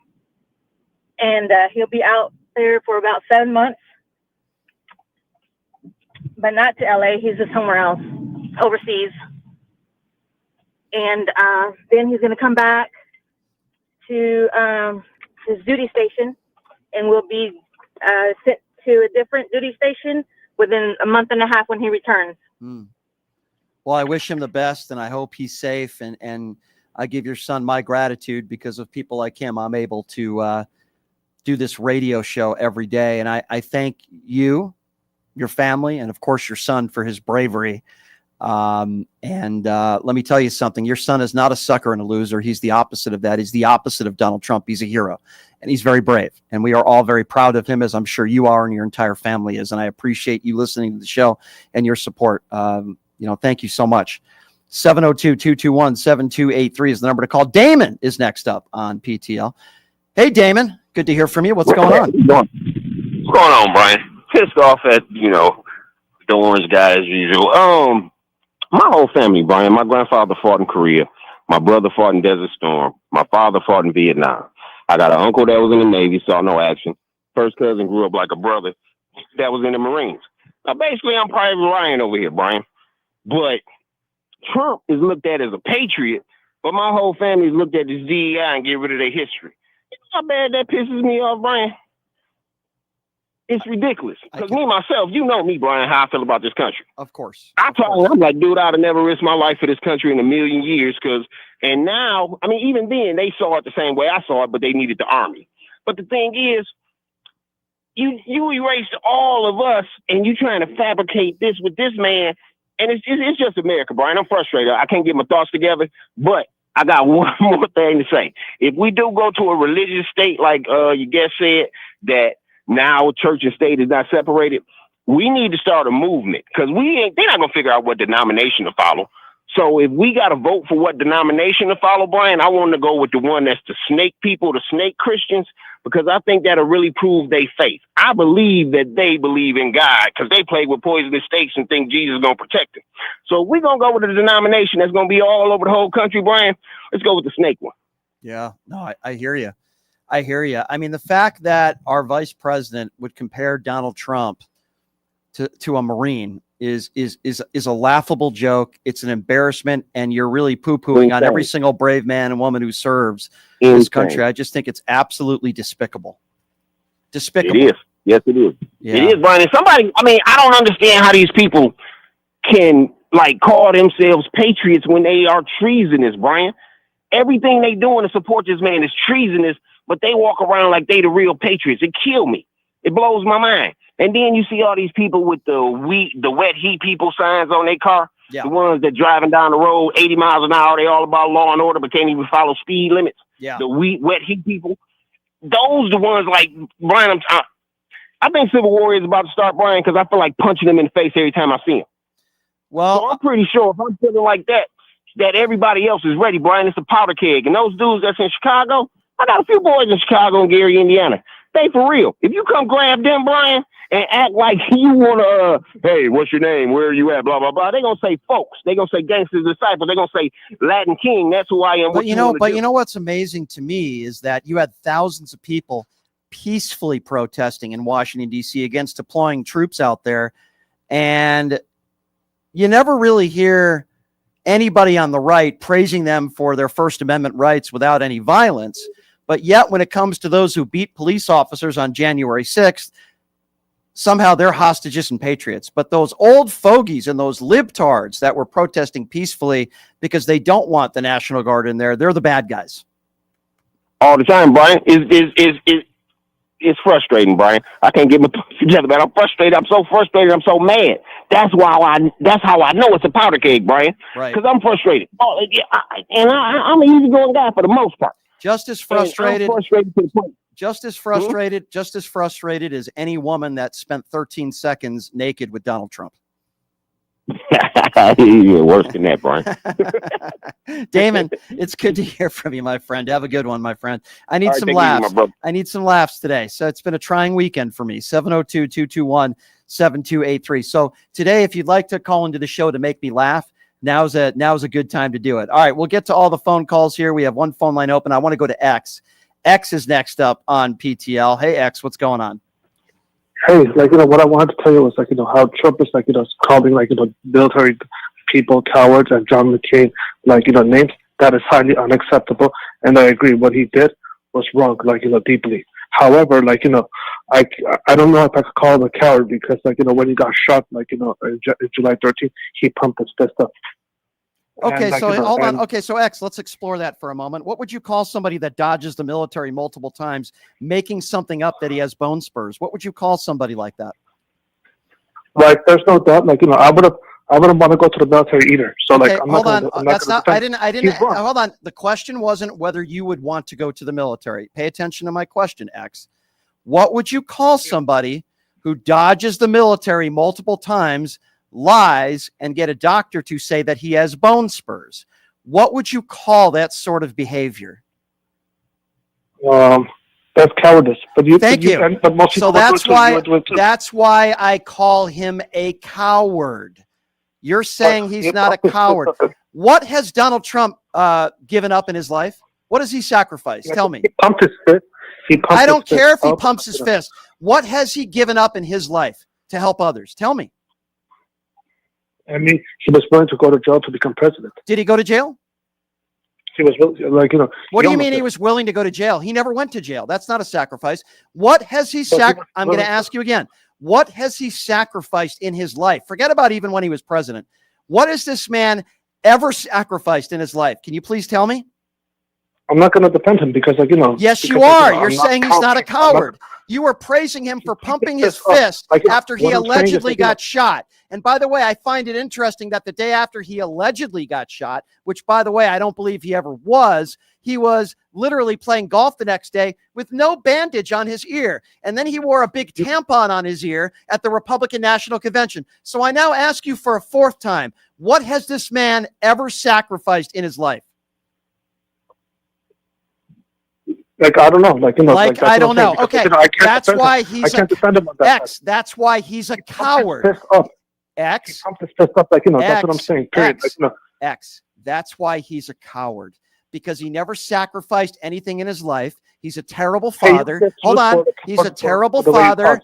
Speaker 9: And he'll be out there for about 7 months. But not to L.A. He's just somewhere else, overseas. And then he's going to come back to his duty station, and will be sent to a different duty station within a month and a half when he returns.
Speaker 2: Well, I wish him the best, and I hope he's safe. And I give your son my gratitude, because of people like him, I'm able to do this radio show every day. And I thank you, your family, and of course your son for his bravery. Let me tell you something. Your son is not a sucker and a loser. He's the opposite of that. He's the opposite of Donald Trump. He's a hero, and he's very brave. And we are all very proud of him, as I'm sure you are and your entire family is. And I appreciate you listening to the show and your support. Thank you so much. 702-221-7283 is the number to call. Damon is next up on PTL. Hey, Damon. Good to hear from you. What's going on?
Speaker 10: What's going on, Brian? Pissed off at, the orange guy as usual. My whole family, Brian. My grandfather fought in Korea. My brother fought in Desert Storm. My father fought in Vietnam. I got an uncle that was in the Navy, saw no action. First cousin grew up like a brother that was in the Marines. Now, basically, I'm Private Ryan over here, Brian. But Trump is looked at as a patriot, but my whole family is looked at as DEI and get rid of their history. You know how bad that pisses me off, Brian? It's ridiculous. Because me, myself, you know me, Brian, how I feel about this country.
Speaker 2: Of course.
Speaker 10: I'm like, dude, I'd have never risked my life for this country in a million years. And now, I mean, even then, they saw it the same way I saw it, but they needed the army. But the thing is, you erased all of us, and you trying to fabricate this with this man. And it's just America, Brian. I'm frustrated. I can't get my thoughts together. But I got one more thing to say. If we do go to a religious state, like your guest said, that now church and state is not separated, we need to start a movement, because they're not going to figure out what denomination to follow. So if we got to vote for what denomination to follow, Brian, I want to go with the one that's the snake people, the snake Christians, because I think that'll really prove their faith. I believe that they believe in God, because they play with poisonous snakes and think Jesus is going to protect them. So if we're going to go with a denomination that's going to be all over the whole country, Brian, let's go with the snake one.
Speaker 2: Yeah, no, I hear you. I hear you. I mean, the fact that our vice president would compare Donald Trump to a Marine is a laughable joke. It's an embarrassment, and you're really poo-pooing on every single brave man and woman who serves this country. I just think it's absolutely despicable. Despicable.
Speaker 10: It is. Yes, it is.
Speaker 2: Yeah.
Speaker 10: It is, Brian. And I don't understand how these people can call themselves patriots when they are treasonous, Brian. Everything they doing to support this man is treasonous, but they walk around like they the real patriots. It kills me. It blows my mind. And then you see all these people with the wet heat people signs on their car.
Speaker 2: Yeah.
Speaker 10: The ones that driving down the road 80 miles an hour, they all about law and order, but can't even follow speed limits.
Speaker 2: Yeah.
Speaker 10: The wet heat people. Those the ones like, Brian, I think Civil War is about to start, Brian, because I feel like punching them in the face every time I see them.
Speaker 2: Well,
Speaker 10: so I'm pretty sure if I'm feeling like that everybody else is ready, Brian. It's a powder keg. And those dudes that's in Chicago, I got a few boys in Chicago and Gary, Indiana. They for real. If you come grab them, Brian, and act like you want to, hey, what's your name? Where are you at? Blah, blah, blah. They're going to say folks. They're going to say gangsters disciples. They're going to say Latin King. That's who I am.
Speaker 2: But you know what's amazing to me is that you had thousands of people peacefully protesting in Washington, D.C. against deploying troops out there. And you never really hear anybody on the right praising them for their First Amendment rights without any violence. But yet when it comes to those who beat police officers on January 6th, somehow they're hostages and patriots. But those old fogies and those libtards that were protesting peacefully because they don't want the National Guard in there, they're the bad guys.
Speaker 10: All the time, Brian. It's frustrating, Brian. I can't get my thoughts together, man. I'm frustrated. I'm so frustrated. I'm so mad. That's how I know it's a powder keg, Brian.
Speaker 2: Right.
Speaker 10: Because I'm frustrated. I'm an easygoing guy for the most part.
Speaker 2: Just as frustrated.
Speaker 10: Frustrated to the point.
Speaker 2: Just as frustrated as any woman that spent 13 seconds naked with Donald Trump.
Speaker 10: You're worse than that, Brian.
Speaker 2: Damon, it's good to hear from you, my friend. Have a good one, my friend. I need some
Speaker 10: take it easy,
Speaker 2: laughs.
Speaker 10: my brother.
Speaker 2: I need some laughs today. So it's been a trying weekend for me. 702-221-7283. So today, if you'd like to call into the show to make me laugh, now's a good time to do it. All right, we'll get to all the phone calls here. We have one phone line open. I want to go to X. X is next up on PTL. Hey, X, what's going on?
Speaker 11: Hey, what I wanted to tell you was, how Trump is, calling, military people cowards and John McCain, names. That is highly unacceptable. And I agree. What he did was wrong, deeply. However, I don't know if I could call him a coward because, when he got shot, in July 13th, he pumped his fist up.
Speaker 2: Okay, so hold on. Okay, so X, let's explore that for a moment. What would you call somebody that dodges the military multiple times, making something up that he has bone spurs? What would you call somebody like that?
Speaker 11: There's no doubt. I wouldn't want to go to the military either. So,
Speaker 2: okay,
Speaker 11: I'm
Speaker 2: hold
Speaker 11: not
Speaker 2: on.
Speaker 11: gonna,
Speaker 2: That's not. I didn't.
Speaker 11: Hold
Speaker 2: on. The question wasn't whether you would want to go to the military. Pay attention to my question, X. What would you call somebody who dodges the military multiple times, lies, and get a doctor to say that he has bone spurs? What would you call that sort of behavior?
Speaker 11: That's cowardice.
Speaker 2: Thank you. So that's why I call him a coward. You're saying he's not a coward. What has Donald Trump given up in his life? What has he sacrificed? Tell me.
Speaker 11: He pumped his fist.
Speaker 2: I don't care if he pumps his fist. What has he given up in his life to help others? Tell me.
Speaker 11: I mean, he was willing to go to jail to become president.
Speaker 2: Did he go to jail?
Speaker 11: He was like, you know.
Speaker 2: What do you mean he was willing to go to jail? He never went to jail. That's not a sacrifice. What has he sacrificed? I'm going to ask you again. What has he sacrificed in his life? Forget about even when he was president. What has this man ever sacrificed in his life? Can you please tell me?
Speaker 11: I'm not going to defend him because, like, you know.
Speaker 2: Yes, you are. You're saying he's not a coward. You were praising him for pumping his fist after he allegedly got shot. And by the way, I find it interesting that the day after he allegedly got shot, which, by the way, I don't believe he ever was, he was literally playing golf the next day with no bandage on his ear. And then he wore a big tampon on his ear at the Republican National Convention. So I now ask you for a fourth time, what has this man ever sacrificed in his life?
Speaker 11: Like, I don't know. Like, you know,
Speaker 2: like I don't know. Okay,
Speaker 11: you know,
Speaker 2: that's why he's
Speaker 11: I can't defend him on that.
Speaker 2: X. That's why he's a coward. X.
Speaker 11: He pumped his fist up, like, you know, that's what I'm saying. Period.
Speaker 2: X.
Speaker 11: Like, you know.
Speaker 2: X. That's why he's a coward, because he never sacrificed anything in his life. He's a terrible father. Hold on. He's a terrible father.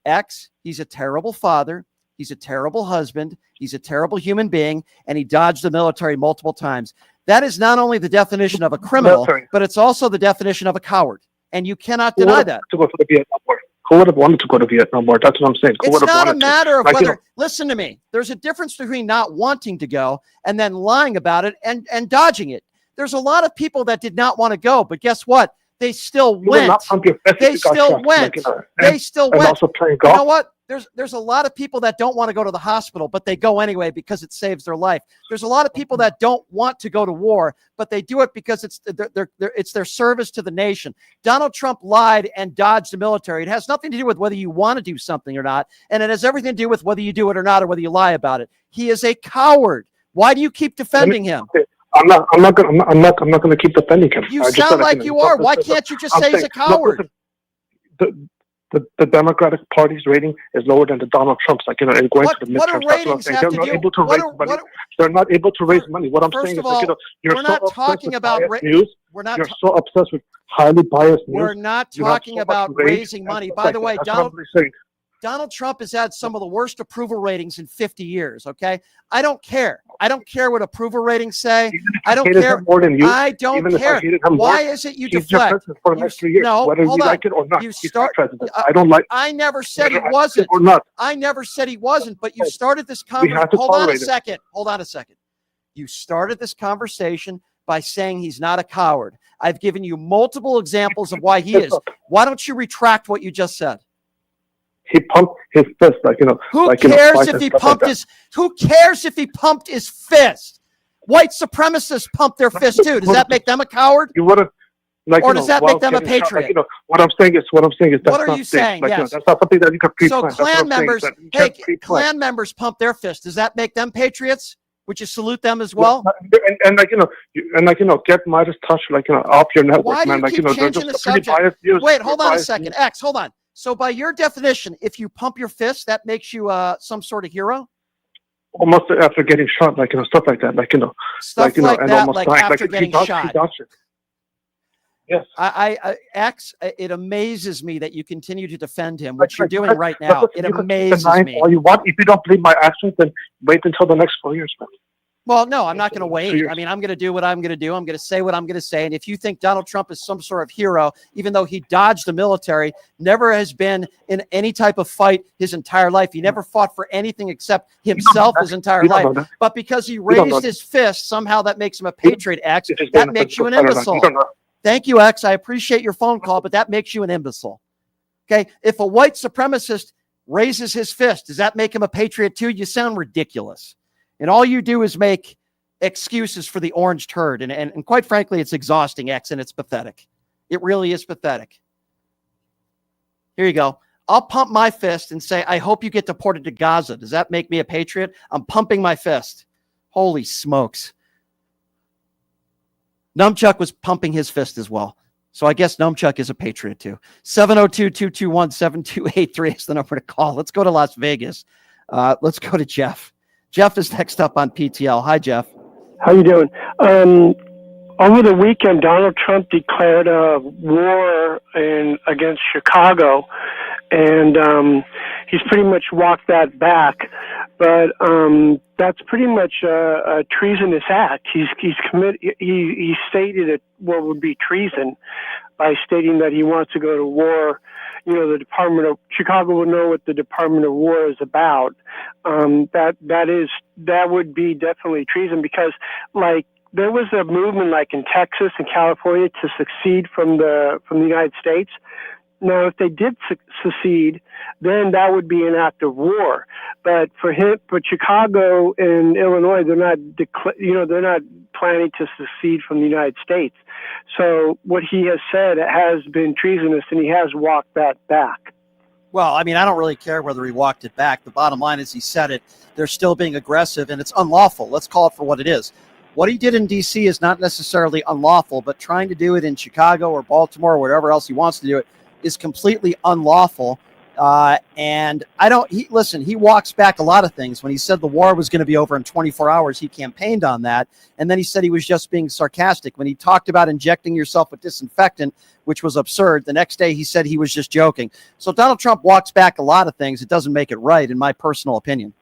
Speaker 2: X. He's a terrible father. He's a terrible husband. He's a terrible human being, and he dodged the military multiple times. That is not only the definition of a criminal, but it's also the definition of a coward. And you cannot deny that.
Speaker 11: To go to the Vietnam War. Who would have wanted to go to Vietnam War? That's what I'm saying.
Speaker 2: It's not a matter of whether, listen to me, there's a difference between not wanting to go and then lying about it and dodging it. There's a lot of people that did not want to go, but guess what? They still went. They still went. They still went. Also playing golf. You know what? There's a lot of people that don't want to go to the hospital, but they go anyway because it saves their life. There's a lot of people that don't want to go to war, but they do it because it's their service to the nation. Donald Trump lied and dodged the military. It has nothing to do with whether you want to do something or not, and it has everything to do with whether you do it or not, or whether you lie about it. He is a coward. Why do you keep defending him?
Speaker 11: I'm not going to keep defending him.
Speaker 2: You sound like you are. Why can't you just say he's a coward?
Speaker 11: The Democratic Party's rating is lower than the Donald Trump's. Like, you know, and going to the midterms.
Speaker 2: What do ratings have to do?
Speaker 11: They're not able to raise money. They're not able to raise money. What I'm saying is, like, you know, you're so obsessed with biased news. You're so obsessed with highly biased news.
Speaker 2: We're not talking about raising money. By the way, Donald Trump has had some of the worst approval ratings in 50 years, okay? I don't care. I don't care what approval ratings say. I don't care. I don't care. Why is it you deflect?
Speaker 11: For the next 3 years,
Speaker 2: no,
Speaker 11: whether you like it or not. I don't like.
Speaker 2: I never said he wasn't.
Speaker 11: Or not.
Speaker 2: I never said he wasn't, but you started this conversation. Hold on a second. Hold on a second. You started this conversation by saying he's not a coward. I've given you multiple examples of why he is. Why don't you retract what you just said?
Speaker 11: He pumped his fist, like, you know.
Speaker 2: Who cares if he pumped his? Who cares if he pumped his fist? White supremacists pump their fist too. Does that make them a coward?
Speaker 11: You would have, like,
Speaker 2: or does that make them a patriot?
Speaker 11: Like, you know, what I'm saying is, that's
Speaker 2: what are you saying?
Speaker 11: Like,
Speaker 2: yes.
Speaker 11: you know, that's not something that you can pre-plan.
Speaker 2: So Klan members, hey, Klan members pump their fist. Does that make them patriots? Would you salute them as well?
Speaker 11: And like, you know, get Midas Touch, like, you know, off your network,
Speaker 2: Why do you
Speaker 11: man.
Speaker 2: keep changing the subject? Wait, hold on a second. X, hold on. So by your definition, if you pump your fist, that makes you some sort of hero?
Speaker 11: Almost after getting shot, like, you know, stuff like that, like, you know,
Speaker 2: stuff like
Speaker 11: and
Speaker 2: that,
Speaker 11: almost
Speaker 2: like
Speaker 11: dying.
Speaker 2: after
Speaker 11: Like,
Speaker 2: getting shot.
Speaker 11: Yes.
Speaker 2: X, it amazes me that you continue to defend him, which you're doing right now. It amazes me.
Speaker 11: All you want. If you don't believe my actions, then wait until the next 4 years, man.
Speaker 2: Well, no, I'm not going to wait. I mean, I'm going to do what I'm going to do. I'm going to say what I'm going to say. And if you think Donald Trump is some sort of hero, even though he dodged the military, never has been in any type of fight his entire life. He never fought for anything except himself his entire life. But because he raised his fist, somehow that makes him a patriot, X. That makes you an imbecile. Thank you, X. I appreciate your phone call, but that makes you an imbecile. Okay? If a white supremacist raises his fist, does that make him a patriot too? You sound ridiculous. And all you do is make excuses for the orange turd. And quite frankly, it's exhausting, X, and it's pathetic. It really is pathetic. Here you go. I'll pump my fist and say, I hope you get deported to Gaza. Does that make me a patriot? I'm pumping my fist. Holy smokes. Numchuck was pumping his fist as well. So I guess Numchuck is a patriot too. 702-221-7283 is the number to call. Let's go to Las Vegas. Let's go to Jeff. Jeff is next up on PTL. Hi, Jeff.
Speaker 12: How you doing? Over the weekend, Donald Trump declared a war against Chicago, and he's pretty much walked that back. But that's pretty much a treasonous act. He stated what would be treason by stating that he wants to go to war. You know, the Department of Chicago will know what the Department of War is about. That would be definitely treason, because like there was a movement like in Texas and California to secede from the United States. Now, if they did secede, then that would be an act of war. But for Chicago and Illinois, they're not planning to secede from the United States. So what he has said has been treasonous, and he has walked that back.
Speaker 2: Well, I mean, I don't really care whether he walked it back. The bottom line is he said it. They're still being aggressive, and it's unlawful. Let's call it for what it is. What he did in D.C. is not necessarily unlawful, but trying to do it in Chicago or Baltimore or wherever else he wants to do it is completely unlawful. And he walks back a lot of things. When he said the war was going to be over in 24 hours, he campaigned on that. And then he said he was just being sarcastic. When he talked about injecting yourself with disinfectant, which was absurd, the next day he said he was just joking. So Donald Trump walks back a lot of things. It doesn't make it right, in my personal opinion.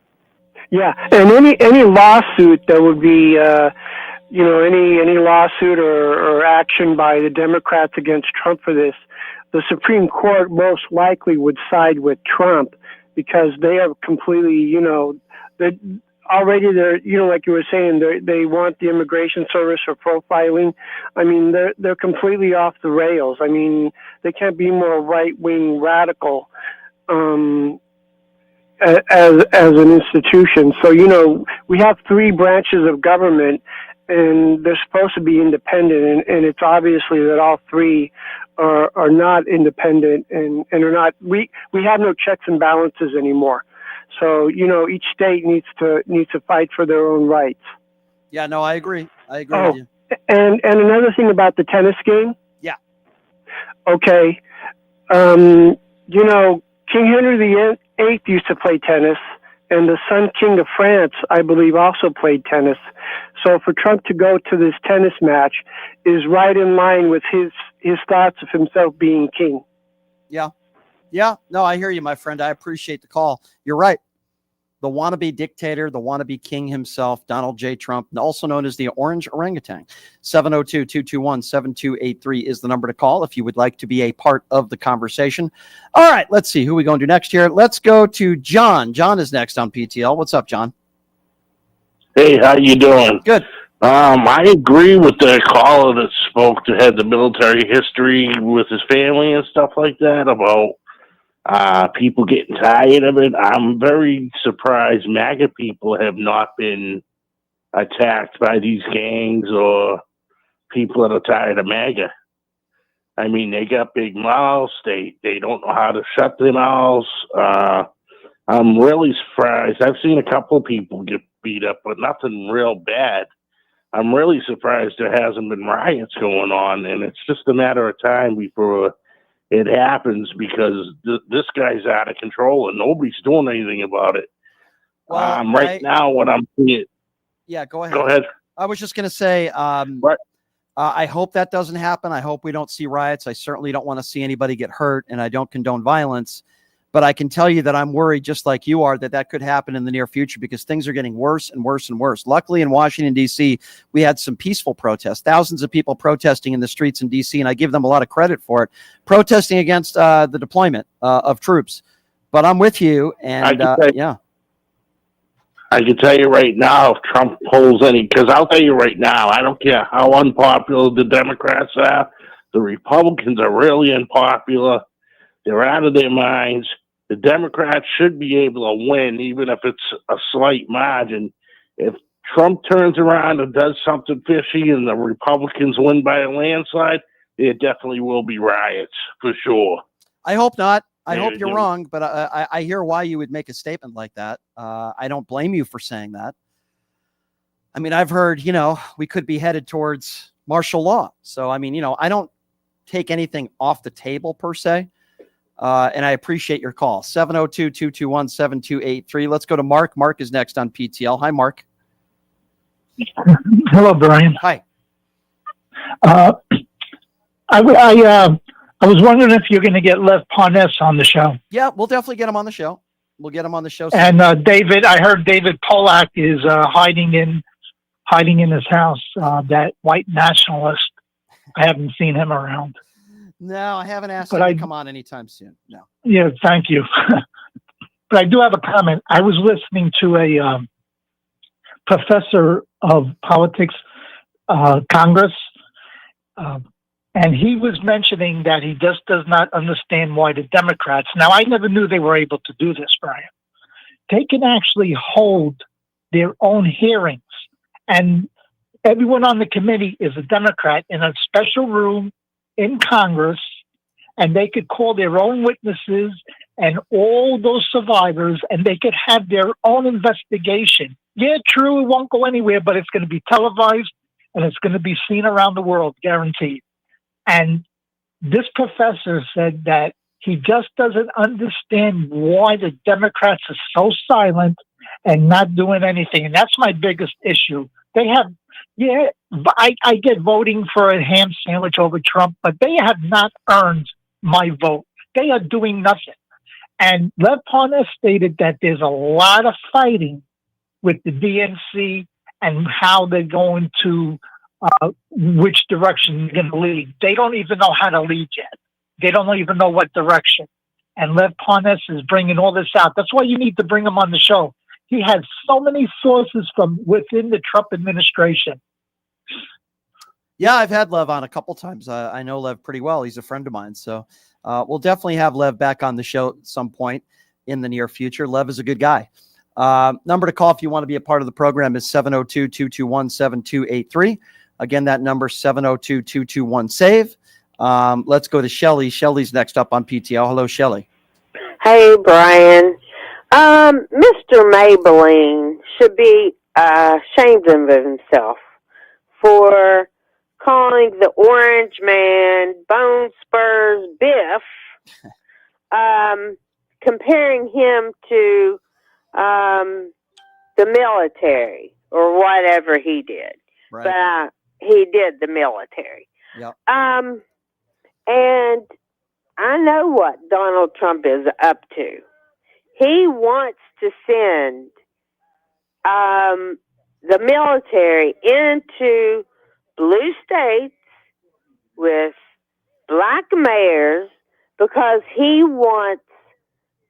Speaker 12: Yeah, and any lawsuit that would be, any lawsuit or action by the Democrats against Trump for this, the Supreme Court most likely would side with Trump, because they are completely, they're, like you were saying, they want the immigration service for profiling. I mean, they're completely off the rails. I mean, they can't be more right-wing radical as an institution. So, we have three branches of government, and they're supposed to be independent, and it's obviously that all three are not independent and are not. We have no checks and balances anymore. So each state needs to fight for their own rights.
Speaker 2: Yeah, no, I agree. With you.
Speaker 12: And another thing about the tennis game.
Speaker 2: Yeah.
Speaker 12: Okay. King Henry VIII used to play tennis, and the Sun King of France, I believe, also played tennis. So for Trump to go to this tennis match is right in line with his thoughts of himself being king.
Speaker 2: Yeah. Yeah. No, I hear you, my friend. I appreciate the call. You're right. The wannabe dictator, the wannabe king himself, Donald J. Trump, also known as the Orange Orangutan. 702-221-7283 is the number to call if you would like to be a part of the conversation. All right, let's see who we going to do next here. Let's go to John. John is next on PTL. What's up, John?
Speaker 13: Hey, how you doing?
Speaker 2: Good.
Speaker 13: I agree with the caller that spoke that had the military history with his family and stuff like that about people getting tired of it. I'm very surprised MAGA people have not been attacked by these gangs or people that are tired of MAGA. I mean, they got big mouths. They don't know how to shut their mouths. I'm really surprised. I've seen a couple of people get beat up, but nothing real bad. I'm really surprised there hasn't been riots going on, and it's just a matter of time before it happens, because this guy's out of control and nobody's doing anything about it.
Speaker 2: Well,
Speaker 13: now, what I'm seeing.
Speaker 2: Yeah, go ahead.
Speaker 13: Go ahead.
Speaker 2: I was just going to say, I hope that doesn't happen. I hope we don't see riots. I certainly don't want to see anybody get hurt, and I don't condone violence. But I can tell you that I'm worried, just like you are, that could happen in the near future, because things are getting worse and worse and worse. Luckily, in Washington, D.C., we had some peaceful protests, thousands of people protesting in the streets in D.C., and I give them a lot of credit for it, protesting against the deployment of troops. But I'm with you, and yeah.
Speaker 13: I can tell you right now, if Trump pulls because I'll tell you right now, I don't care how unpopular the Democrats are, the Republicans are really unpopular. They're out of their minds. The Democrats should be able to win, even if it's a slight margin. If Trump turns around and does something fishy and the Republicans win by a landslide, there definitely will be riots, for sure.
Speaker 2: I hope not. I hope you're wrong, but I hear why you would make a statement like that. I don't blame you for saying that. I mean, I've heard, we could be headed towards martial law. So, I mean, I don't take anything off the table per se. And I appreciate your call. 702-221-7283. Let's go to Mark. Mark is next on PTL. Hi, Mark.
Speaker 14: Hello, Brian.
Speaker 2: Hi.
Speaker 14: I was wondering if you're going to get Lev Parnas on the show.
Speaker 2: Yeah, we'll definitely get him on the show. We'll get him on the show soon.
Speaker 14: And David, I heard David Polak is hiding in his house. That white nationalist. I haven't seen him around.
Speaker 2: No, I haven't asked him to come on anytime soon. No.
Speaker 14: Yeah, thank you. But I do have a comment. I was listening to a professor of politics, Congress, and he was mentioning that he just does not understand why the Democrats, now I never knew they were able to do this, Brian. They can actually hold their own hearings, and everyone on the committee is a Democrat in a special room in Congress, and they could call their own witnesses and all those survivors, and they could have their own investigation. Yeah, true, it won't go anywhere, but it's going to be televised, and it's going to be seen around the world, guaranteed. And this professor said that he just doesn't understand why the Democrats are so silent and not doing anything. And that's my biggest issue. They have, yeah, I get voting for a ham sandwich over Trump, but they have not earned my vote. They are doing nothing. And Lev Parnas stated that there's a lot of fighting with the DNC and how they're going to, which direction they're going to lead. They don't even know how to lead yet. They don't even know what direction. And Lev Parnas is bringing all this out. That's why you need to bring him on the show. He has so many sources from within the Trump administration.
Speaker 2: Yeah, I've had Lev on a couple times. I know Lev pretty well. He's a friend of mine. So we'll definitely have Lev back on the show at some point in the near future. Lev is a good guy. Number to call if you want to be a part of the program is 702-221-7283. Again, that number 702-221-SAVE. Let's go to Shelly. Shelly's next up on PTL. Hello, Shelly.
Speaker 15: Hey, Brian. Mr. Maybelline should be ashamed of himself for calling the Orange Man Bone Spurs Biff, comparing him to the military or whatever he did.
Speaker 2: Right.
Speaker 15: But he did the military.
Speaker 2: Yep.
Speaker 15: And I know what Donald Trump is up to. He wants to send the military into blue states with black mayors because he wants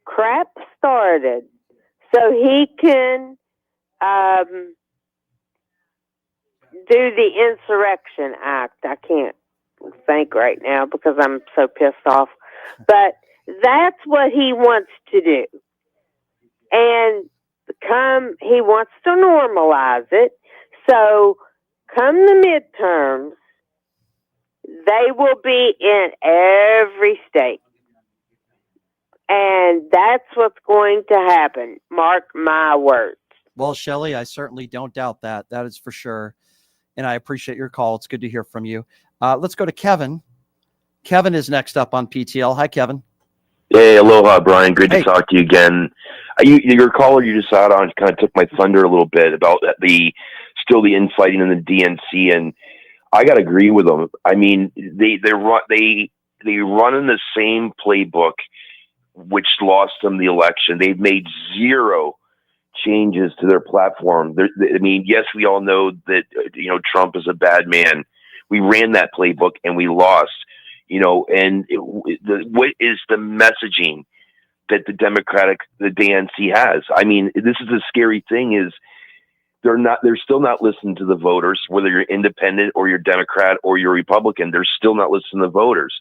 Speaker 15: crap started so he can do the Insurrection Act. I can't think right now because I'm so pissed off. But that's what he wants to do. And he wants to normalize it. So come the midterms, they will be in every state. And that's what's going to happen. Mark my words.
Speaker 2: Well, Shelly, I certainly don't doubt that. That is for sure. And I appreciate your call. It's good to hear from you. Let's go to Kevin. Kevin is next up on PTL. Hi, Kevin.
Speaker 16: Hey, aloha, Brian. Great to talk to you again. Your caller you just sat on kind of took my thunder a little bit about the infighting in the DNC, and I got to agree with them. I mean, they run in the same playbook, which lost them the election. They've made zero changes to their platform. I mean, yes, we all know that Trump is a bad man. We ran that playbook and we lost. And what is the messaging that the DNC has? I mean, this is a scary thing. Is they're still not listening to the voters, whether you're independent or you're Democrat or you're Republican. They're still not listening to the voters.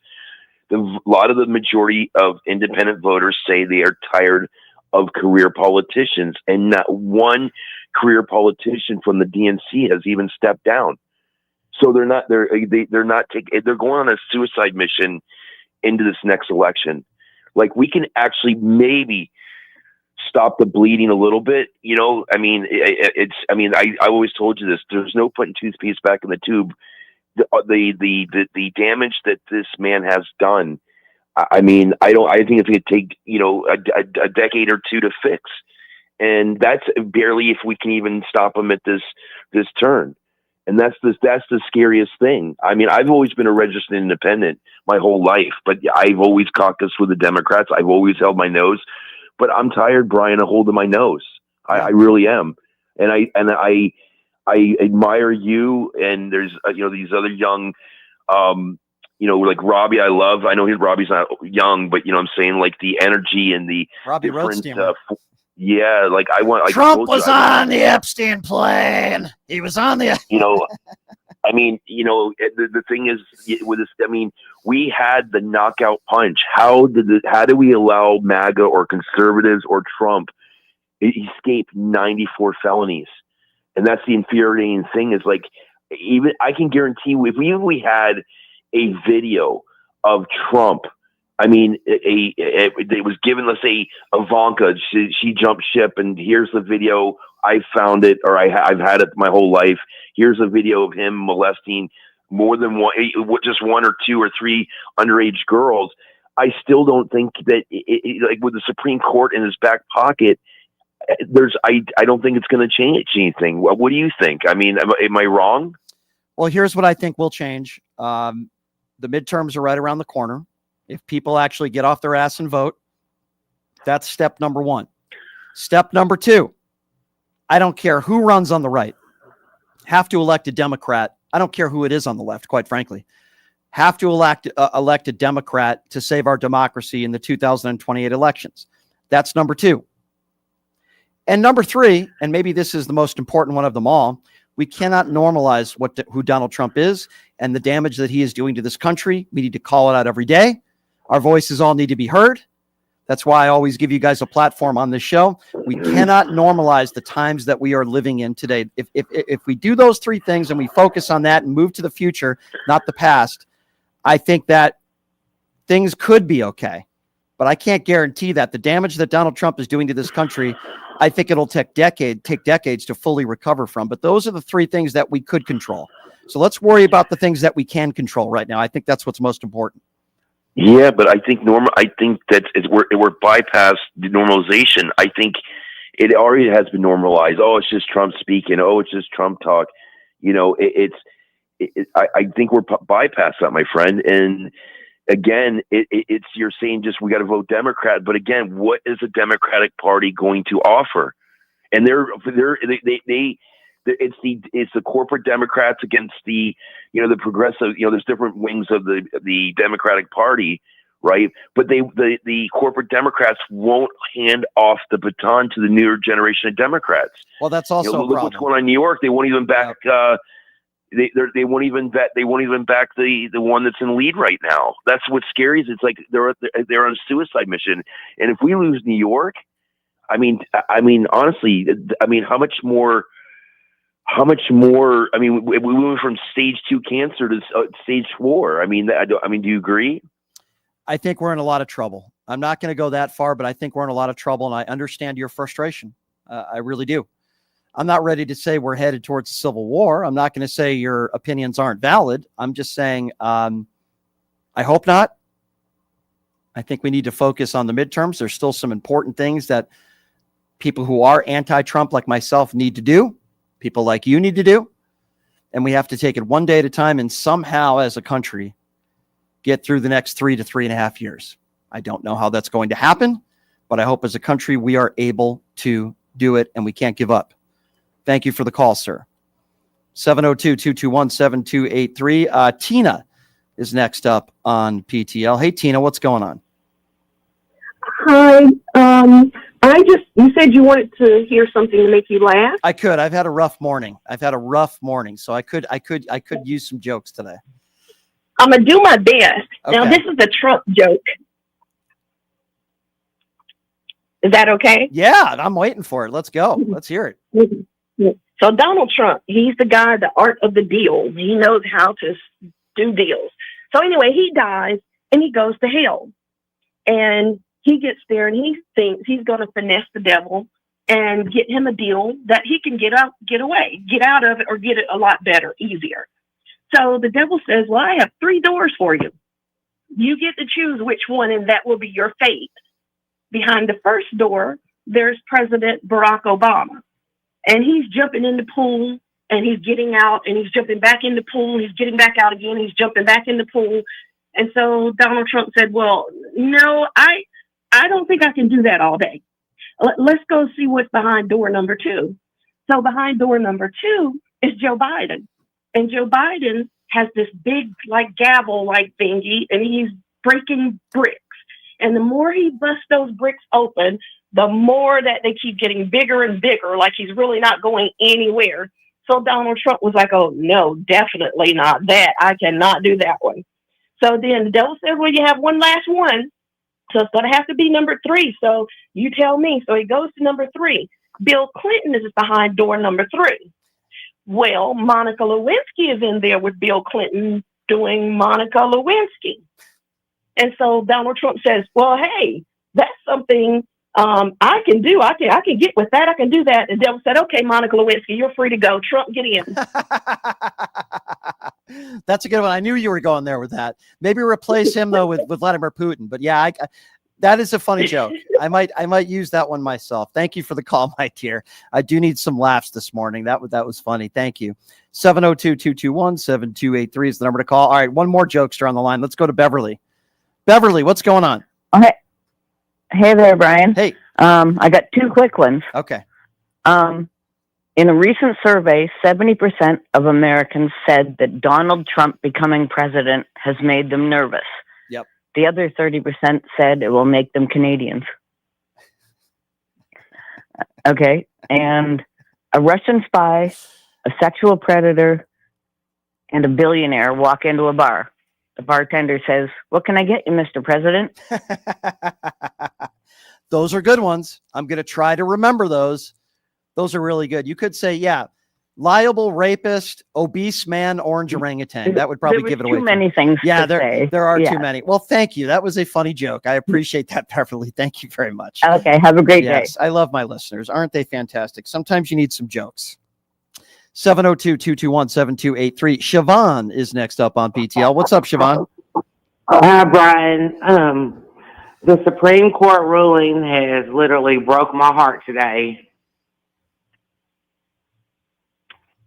Speaker 16: A lot of the majority of independent voters say they are tired of career politicians, and not one career politician from the DNC has even stepped down. So they're going on a suicide mission into this next election. Like, we can actually maybe stop the bleeding a little bit. I mean, I always told you this, there's no putting toothpaste back in the tube. The damage that this man has done I mean, I think it's going to take, a decade or two to fix. And that's barely if we can even stop him at this turn. And that's the scariest thing. I mean, I've always been a registered independent my whole life, but I've always caucused with the Democrats. I've always held my nose, but I'm tired, Brian, of holding my nose. I really am. And I admire you. And there's, these other young, like Robbie, I know Robbie's not young, but I'm saying, like, the energy and the
Speaker 2: Robbie
Speaker 16: different,
Speaker 2: Roadsteamer.
Speaker 16: yeah, like
Speaker 2: Trump was on the Epstein plane. He was on the.
Speaker 16: I mean, the thing is with this. I mean, we had the knockout punch. How do we allow MAGA or conservatives or Trump escape 94 felonies? And that's the infuriating thing. Is like, even I can guarantee you, if we had a video of Trump. I mean, it was given, let's say, Ivanka, she jumped ship, and here's the video. I found it, or I've had it my whole life. Here's a video of him molesting more than just one or two or three underage girls. I still don't think that, like, with the Supreme Court in his back pocket, I don't think it's going to change anything. What do you think? I mean, am I wrong?
Speaker 2: Well, here's what I think will change. The midterms are right around the corner. If people actually get off their ass and vote, that's step number one. Step number two, I don't care who runs on the right, have to elect a Democrat. I don't care who it is on the left, quite frankly. Have to elect a Democrat to save our democracy in the 2028 elections. That's number two. And number three, and maybe this is the most important one of them all, we cannot normalize who Donald Trump is and the damage that he is doing to this country. We need to call it out every day. Our voices all need to be heard. That's why I always give you guys a platform on this show. We cannot normalize the times that we are living in today. If we do those three things and we focus on that and move to the future, not the past, I think that things could be okay. But I can't guarantee that. The damage that Donald Trump is doing to this country, I think it'll take decades to fully recover from. But those are the three things that we could control. So let's worry about the things that we can control right now. I think that's what's most important.
Speaker 16: Yeah, but I think that we're bypassed the normalization. I think it already has been normalized. Oh, it's just Trump speaking. Oh, it's just Trump talk. I think we're bypassed that, my friend. And again, it's you're saying just we got to vote Democrat. But again, what is the Democratic Party going to offer? And it's the corporate Democrats against the progressive, there's different wings of the Democratic Party, right? But the corporate Democrats won't hand off the baton to the newer generation of Democrats.
Speaker 2: Well, that's also a
Speaker 16: look
Speaker 2: problem.
Speaker 16: What's going on in New York. They won't even back. They won't even back the one that's in lead right now. That's what's scary. Is it's like they're on a suicide mission. And if we lose New York, I mean, honestly, how much more? I mean, we went from stage 2 cancer to stage 4. I mean, do you agree?
Speaker 2: I think we're in a lot of trouble. I'm not going to go that far, but I think we're in a lot of trouble, and I understand your frustration. I really do. I'm not ready to say we're headed towards a civil war. I'm not going to say your opinions aren't valid. I'm just saying I hope not. I think we need to focus on the midterms. There's still some important things that people who are anti-Trump like myself need to do. People like you need to do. And we have to take it one day at a time and somehow as a country get through the next 3 to 3.5 years. I don't know how that's going to happen, but I hope as a country we are able to do it and we can't give up. Thank you for the call, sir. 702-221-7283. Tina is next up on PTL. Hey, Tina, what's going on?
Speaker 17: Hi. You said you wanted to hear something to make you laugh.
Speaker 2: I could. I've had a rough morning. So I could use some jokes today.
Speaker 17: I'm gonna do my best.
Speaker 2: Okay.
Speaker 17: Now, this is a Trump joke. Is that okay?
Speaker 2: Yeah, I'm waiting for it. Let's go. Let's hear it.
Speaker 17: So Donald Trump, he's the guy, the art of the deal. He knows how to do deals. So anyway, he dies and he goes to hell. And he gets there and he thinks he's going to finesse the devil and get him a deal that he can get out of it, or get it a lot better, easier. So the devil says, well, I have 3 doors for you. You get to choose which one, and that will be your fate. Behind the first door, there's President Barack Obama. And he's jumping in the pool, and he's getting out, and he's jumping back in the pool, he's getting back out again, he's jumping back in the pool. And so Donald Trump said, well, no, I don't think I can do that all day. Let's go see what's behind door number 2. So behind door number 2 is Joe Biden. And Joe Biden has this big, like, gavel-like thingy, and he's breaking bricks. And the more he busts those bricks open, the more that they keep getting bigger and bigger, like he's really not going anywhere. So Donald Trump was like, oh, no, definitely not that. I cannot do that one. So then the devil says, well, you have one last one. So it's going to have to be number 3. So you tell me. So he goes to number 3. Bill Clinton is behind door number 3. Well, Monica Lewinsky is in there with Bill Clinton doing Monica Lewinsky. And so Donald Trump says, well, hey, that's something I can do. I can get with that. I can do that. And the devil said, okay, Monica Lewinsky, you're free to go. Trump, get in.
Speaker 2: That's a good one. I knew you were going there with that. Maybe replace him though with Vladimir Putin. But yeah, that is a funny joke. I might use that one myself. Thank you for the call, my dear. I do need some laughs this morning. That was funny. Thank you. 702-221-7283 is the number to call. All right, one more jokester on the line. Let's go to Beverly. Beverly, what's going on?
Speaker 18: Okay. Hey there, Brian.
Speaker 2: Hey.
Speaker 18: I got 2 quick ones.
Speaker 2: Okay.
Speaker 18: In a recent survey, 70% of Americans said that Donald Trump becoming president has made them nervous.
Speaker 2: Yep.
Speaker 18: The other 30% said it will make them Canadians. Okay. And a Russian spy, a sexual predator, and a billionaire walk into a bar. The bartender says, what can I get you, Mr. President?
Speaker 2: Those are good ones. I'm going to try to remember those. Those are really good. You could say, yeah, liable rapist, obese man, orange orangutan. That would probably give it away.
Speaker 18: Too many things.
Speaker 2: Yeah,
Speaker 18: to say.
Speaker 2: there are
Speaker 18: Yeah.
Speaker 2: too many. Well, thank you. That was a funny joke. I appreciate that, Beverly. Thank you very much.
Speaker 18: Okay, have a great day.
Speaker 2: Yes, I love my listeners. Aren't they fantastic? Sometimes you need some jokes. 702-221-7283. Siobhan is next up on PTL. What's up, Siobhan?
Speaker 19: Hi, Brian. The Supreme Court ruling has literally broke my heart today.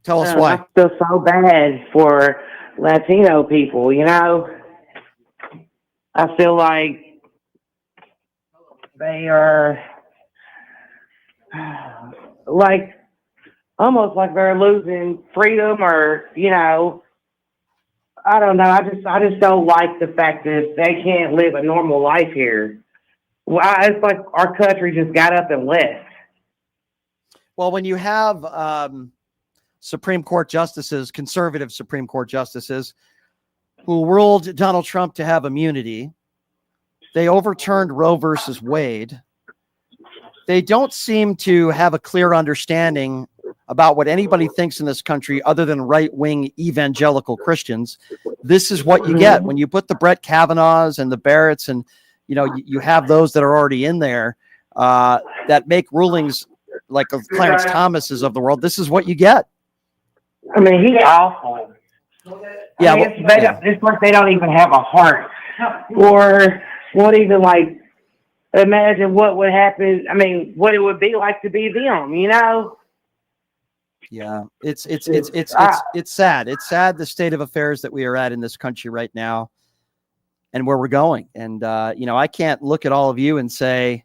Speaker 2: Tell us why.
Speaker 19: I feel so bad for Latino people, you know? I feel like they are like almost like they're losing freedom, or, you know, I don't know. I just don't like the fact that they can't live a normal life here. Well, it's like our country just got up and left.
Speaker 2: Well, when you have Supreme Court justices, conservative Supreme Court justices, who ruled Donald Trump to have immunity, they overturned Roe versus Wade. They don't seem to have a clear understanding about what anybody thinks in this country other than right-wing evangelical Christians. This is what you get when you put the Brett Kavanaughs and the Barretts, and you have those that are already in there that make rulings like the Clarence Thomases of the world. This is what you get.
Speaker 19: I mean, he's awful.
Speaker 2: Yeah,
Speaker 19: I mean, it's like they don't even have a heart, or won't even like imagine what would happen. I mean, what it would be like to be them, you know?
Speaker 2: Yeah, it's sad. It's sad the state of affairs that we are at in this country right now, and where we're going. And I can't look at all of you and say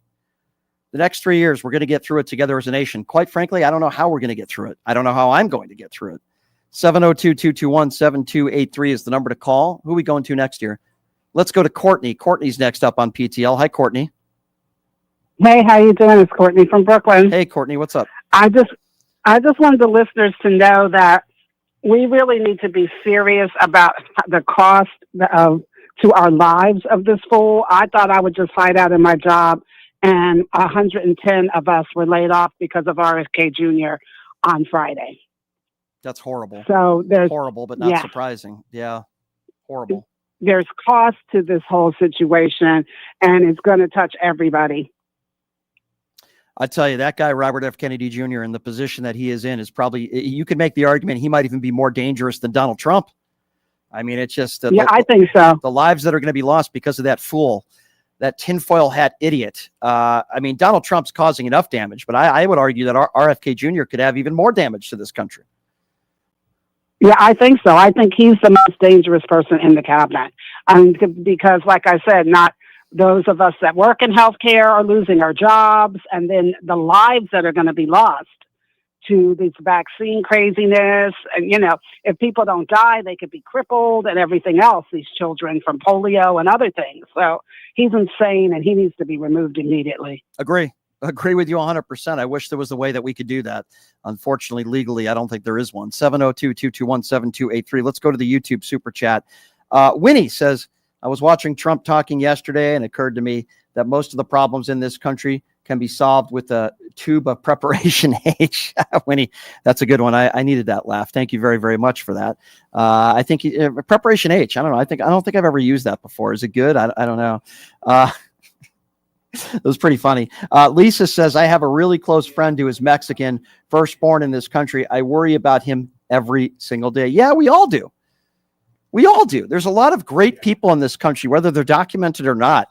Speaker 2: the next 3 years we're going to get through it together as a nation. Quite frankly, I don't know how we're going to get through it. I don't know how I'm going to get through it. 702-221-7283 is the number to call. Who are we going to next year? Let's go to Courtney. Courtney's next up on PTL. Hi, Courtney.
Speaker 20: Hey, how you doing? It's Courtney from Brooklyn.
Speaker 2: Hey, Courtney, what's up?
Speaker 20: I just wanted the listeners to know that we really need to be serious about the cost to our lives of this fool. I thought I would just fight out in my job, and 110 of us were laid off because of RFK Jr. on Friday.
Speaker 2: That's horrible.
Speaker 20: So there's
Speaker 2: horrible, but not surprising. Yeah, horrible.
Speaker 20: There's cost to this whole situation, and it's going to touch everybody.
Speaker 2: I tell you, that guy, Robert F. Kennedy Jr., in the position that he is in, is probably, you could make the argument he might even be more dangerous than Donald Trump. I mean, it's just
Speaker 20: I think so.
Speaker 2: The lives that are going to be lost because of that fool, that tinfoil hat idiot. I mean, Donald Trump's causing enough damage, but I would argue that RFK Jr. could have even more damage to this country.
Speaker 20: Yeah, I think so. I think he's the most dangerous person in the cabinet. Because, like I said, not those of us that work in healthcare are losing our jobs, and then the lives that are going to be lost to this vaccine craziness. And, if people don't die, they could be crippled and everything else, these children from polio and other things. So he's insane, and he needs to be removed immediately.
Speaker 2: Agree with you 100%. I wish there was a way that we could do that. Unfortunately, legally, I don't think there is one. 702-221-7283. Let's go to the YouTube super chat. Winnie says, I was watching Trump talking yesterday, and it occurred to me that most of the problems in this country can be solved with a tube of Preparation H. Winnie, that's a good one. I needed that laugh. Thank you very, very much for that. I think Preparation H. I don't know. I don't think I've ever used that before. Is it good? I don't know. It was pretty funny. Lisa says, I have a really close friend who is Mexican, firstborn in this country. I worry about him every single day. Yeah, we all do. We all do. There's a lot of great people in this country, whether they're documented or not,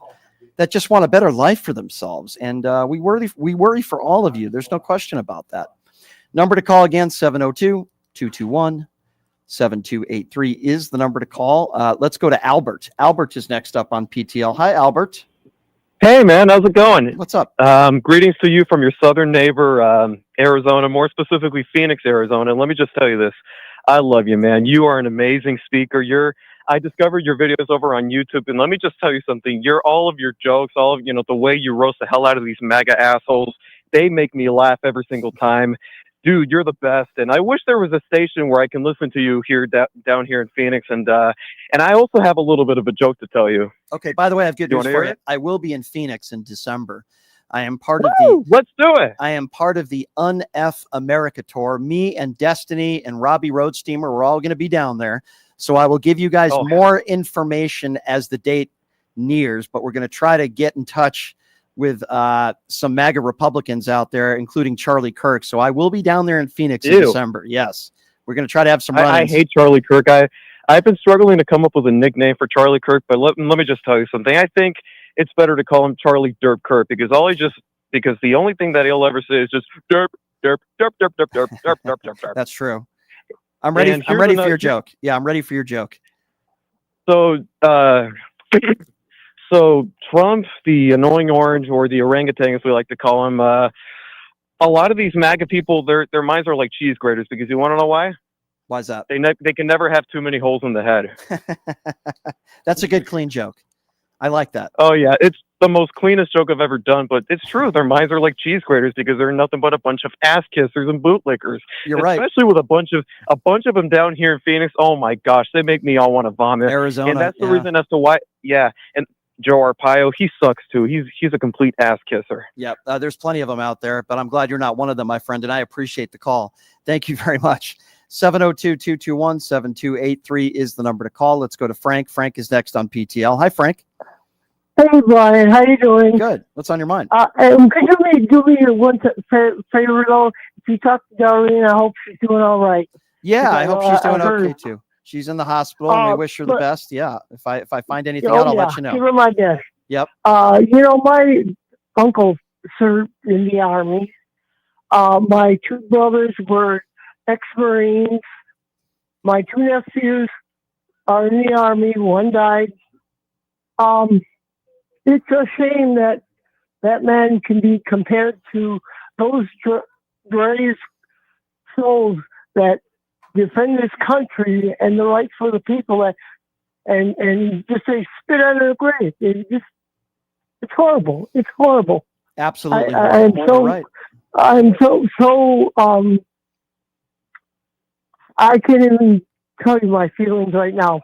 Speaker 2: that just want a better life for themselves. And we worry for all of you. There's no question about that. Number to call again, 702-221-7283 is the number to call. Let's go to Albert. Albert is next up on PTL. Hi, Albert.
Speaker 21: Hey, man, how's it going?
Speaker 2: What's up?
Speaker 21: Greetings to you from your southern neighbor, Arizona, more specifically Phoenix, Arizona. And let me just tell you this. I love you, man. You are an amazing speaker. I discovered your videos over on YouTube, and let me just tell you something. All of your jokes, the way you roast the hell out of these MAGA assholes, they make me laugh every single time. Dude, you're the best. And I wish there was a station where I can listen to you here down here in Phoenix. And I also have a little bit of a joke to tell you.
Speaker 2: Okay, by the way, I have good news for you. I will be in Phoenix in December. I am part of
Speaker 21: Let's do it.
Speaker 2: I am part of the UNF America tour. Me and Destiny and Robbie Roadsteamer, we're all going to be down there. So I will give you guys more information as the date nears, but we're going to try to get in touch with some MAGA Republicans out there, including Charlie Kirk. So I will be down there in Phoenix in December. Yes. We're going to try to have some run-ins.
Speaker 21: I hate Charlie Kirk. I've been struggling to come up with a nickname for Charlie Kirk, but let me just tell you something. I think it's better to call him Charlie Derp Kirk because the only thing that he'll ever say is just derp, derp, derp, derp, derp, derp, derp, derp, derp, derp.
Speaker 2: That's true. I'm ready. I'm ready for your joke. Yeah, I'm ready for your joke.
Speaker 21: So, so Trump, the annoying orange, or the orangutan, as we like to call him, a lot of these MAGA people, their minds are like cheese graters because you want to know why?
Speaker 2: Why is that?
Speaker 21: They can never have too many holes in the head.
Speaker 2: That's a good, clean joke. I like that.
Speaker 21: Oh yeah, it's the most cleanest joke I've ever done, but it's true. Their minds are like cheese graters because they're nothing but a bunch of ass kissers and bootlickers.
Speaker 2: You're right.
Speaker 21: Especially with a bunch of them down here in Phoenix. Oh my gosh, they make me all want to vomit.
Speaker 2: Arizona,
Speaker 21: and that's the reason as to why. Yeah, and Joe Arpaio, he sucks too. He's a complete ass kisser.
Speaker 2: Yep, there's plenty of them out there, but I'm glad you're not one of them, my friend, and I appreciate the call. Thank you very much. 702-221-7283 is the number to call. Let's go to Frank. Frank is next on PTL. Hi, Frank.
Speaker 22: Hey, Brian. How you doing?
Speaker 2: Good. What's on your mind?
Speaker 22: And could you do me one favor, though? If you talk to Darlene, I hope she's doing all right.
Speaker 2: Yeah, I hope she's doing okay, too. She's in the hospital, and we wish her the best. Yeah, if I find anything out, I'll let you know.
Speaker 22: Give her my best.
Speaker 2: Yep.
Speaker 22: My uncle served in the Army. My two brothers were ex-Marines. My two nephews are in the Army. One died. It's a shame that that man can be compared to those brave souls that defend this country and the rights for the people and just say spit out of the grave. It's horrible. It's horrible.
Speaker 2: Absolutely.
Speaker 22: I'm so I can't even tell you my feelings right now.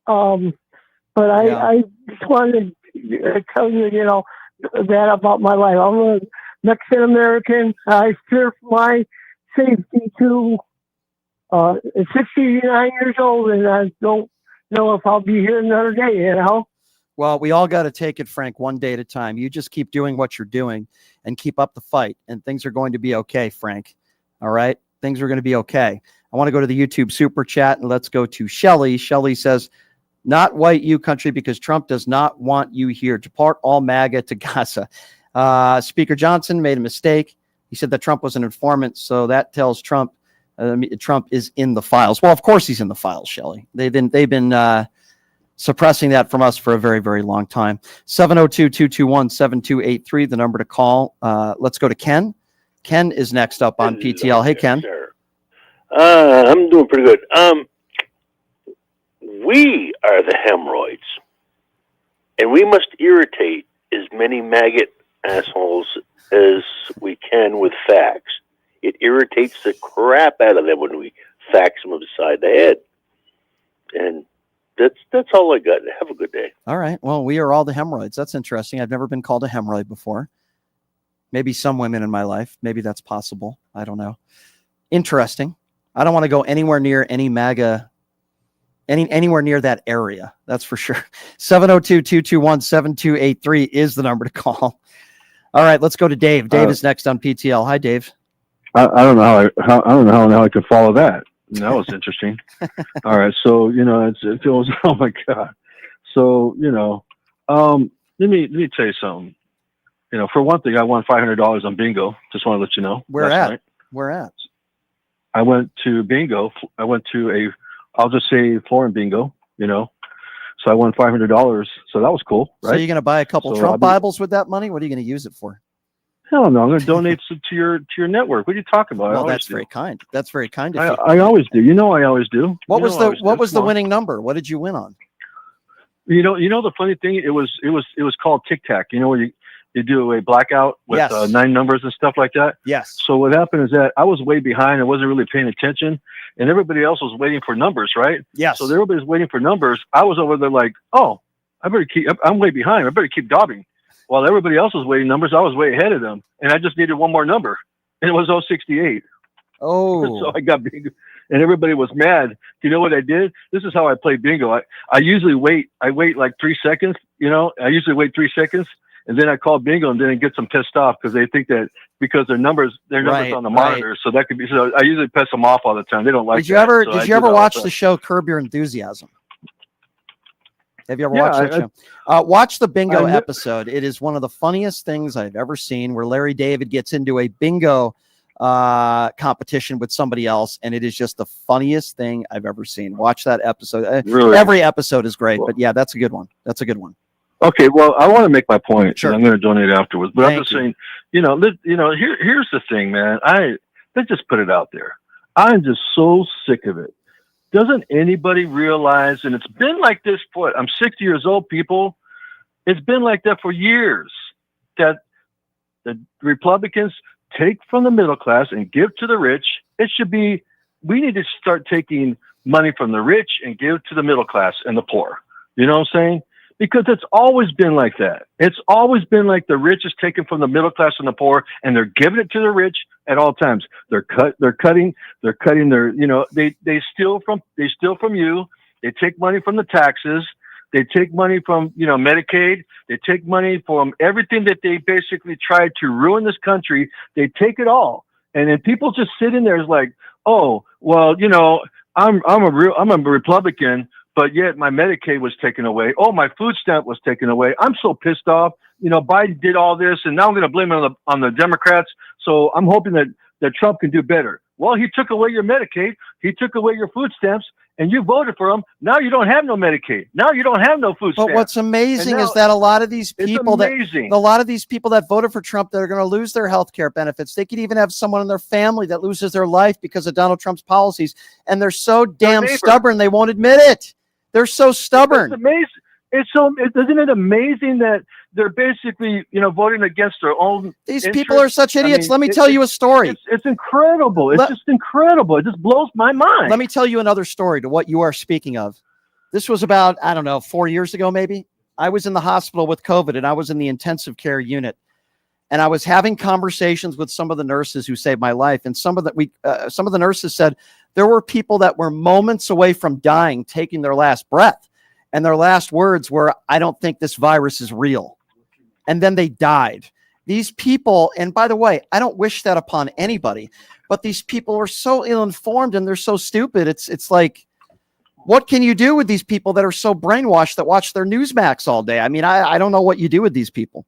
Speaker 22: But I just wanted to tell you, that about my life. I'm a Mexican American. I fear for my safety too. 69 years old, and I don't know if I'll be here another day,
Speaker 2: Well, we all got to take it, Frank, one day at a time. You just keep doing what you're doing and keep up the fight, and things are going to be okay, Frank. All right? things are going to be okay. I want to go to the YouTube super chat, and let's go to Shelly. Shelly says, not white you country because Trump does not want you here. Deport all MAGA to Gaza. Speaker Johnson made a mistake. He said that Trump was an informant, so that tells Trump Trump is in the files. Well, of course he's in the files, Shelly. They've been suppressing that from us for a very, very long time. 702-221-7283, the number to call. Let's go to Ken. Ken is next up on PTL. Hey, Ken.
Speaker 1: I'm doing pretty good. We are the hemorrhoids, and we must irritate as many maggot assholes as we can with facts. It irritates the crap out of them when we fax them upside the head. And that's all I got. Have a good day.
Speaker 2: All right. Well, we are all the hemorrhoids. That's interesting. I've never been called a hemorrhoid before. Maybe some women in my life. Maybe that's possible. I don't know. Interesting. I don't want to go anywhere near any MAGA, anywhere near that area. That's for sure. 702-221-7283 is the number to call. All right, let's go to Dave. Dave is next on PTL. Hi, Dave.
Speaker 4: I don't know how I could follow that. That was interesting. All right, so it feels. Oh my God. So let me tell you something. For one thing, I won $500 on bingo. Just want to let you know.
Speaker 2: Where at? Where at?
Speaker 4: I went to bingo. I went to I'll just say foreign bingo. So I won $500. So that was cool, right?
Speaker 2: So you're going to buy a couple Trump Bibles with that money? What are you going to use it for?
Speaker 4: Hell no, I'm going to donate to your network. What are you talking about?
Speaker 2: Well, that's very kind. That's very kind of you.
Speaker 4: I always do. I always do.
Speaker 2: What was the winning number? What did you win on?
Speaker 4: The funny thing, it was called Tic Tac. Where you do a blackout with 9 numbers and stuff like that.
Speaker 2: Yes.
Speaker 4: So what happened is that I was way behind. I wasn't really paying attention, and everybody else was waiting for numbers, right?
Speaker 2: Yes.
Speaker 4: So everybody's waiting for numbers. I was over there like, oh, I'm way behind. I better keep daubing. While everybody else was waiting numbers, I was way ahead of them, and I just needed one more number, and it was 068.
Speaker 2: Oh.
Speaker 4: So I got bingo, and everybody was mad. Do you know what I did? This is how I play bingo. I usually wait. I wait like 3 seconds. I usually wait 3 seconds. And then I call bingo, and then it gets them pissed off because they think that because their numbers on the monitor, so that could be. So I usually piss them off all the time. They don't like.
Speaker 2: Did you ever watch the show Curb Your Enthusiasm? Have you ever watched that show? Watch the bingo episode. It is one of the funniest things I've ever seen, where Larry David gets into a bingo competition with somebody else, and it is just the funniest thing I've ever seen. Watch that episode.
Speaker 4: Really?
Speaker 2: Every episode is great, but yeah, that's a good one. That's a good one.
Speaker 4: Okay, well, I want to make my point.
Speaker 2: Sure.
Speaker 4: I'm going to donate afterwards, but I'm just saying, here's the thing, man. Let's just put it out there. I'm just so sick of it. Doesn't anybody realize? And it's been like this for. I'm 60 years old, people. It's been like that for years. That the Republicans take from the middle class and give to the rich. It should be. We need to start taking money from the rich and give to the middle class and the poor. You know what I'm saying? Because it's always been like that. It's always been like the rich is taken from the middle class and the poor, and they're giving it to the rich at all times. They're cutting their, they steal from you. They take money from the taxes. They take money from, Medicaid. They take money from everything that they basically tried to ruin this country. They take it all. And then people just sit in there as like, oh, well, I'm a Republican, but yet my Medicaid was taken away. Oh, my food stamp was taken away. I'm so pissed off. Biden did all this, and now I'm going to blame it on the Democrats. So I'm hoping that Trump can do better. Well, he took away your Medicaid. He took away your food stamps, and you voted for him. Now you don't have no Medicaid. Now you don't have no food stamps.
Speaker 2: But what's amazing is that a lot of these people that voted for Trump, that are going to lose their health care benefits. They could even have someone in their family that loses their life because of Donald Trump's policies, and they're so damn stubborn they won't admit it. They're so stubborn.
Speaker 4: It's amazing. Isn't it amazing that they're basically, voting against their own.
Speaker 2: These people are such idiots. Let me tell you a story.
Speaker 4: It's incredible. It's just incredible. It just blows my mind.
Speaker 2: Let me tell you another story to what you are speaking of. This was about, 4 years ago, maybe. I was in the hospital with COVID, and I was in the intensive care unit. And I was having conversations with some of the nurses who saved my life. And some of the nurses said there were people that were moments away from dying, taking their last breath. And their last words were, I don't think this virus is real. And then they died. These people, and by the way, I don't wish that upon anybody, but these people are so ill-informed and they're so stupid. It's like, what can you do with these people that are so brainwashed that watch their Newsmax all day? I mean, I don't know what you do with these people.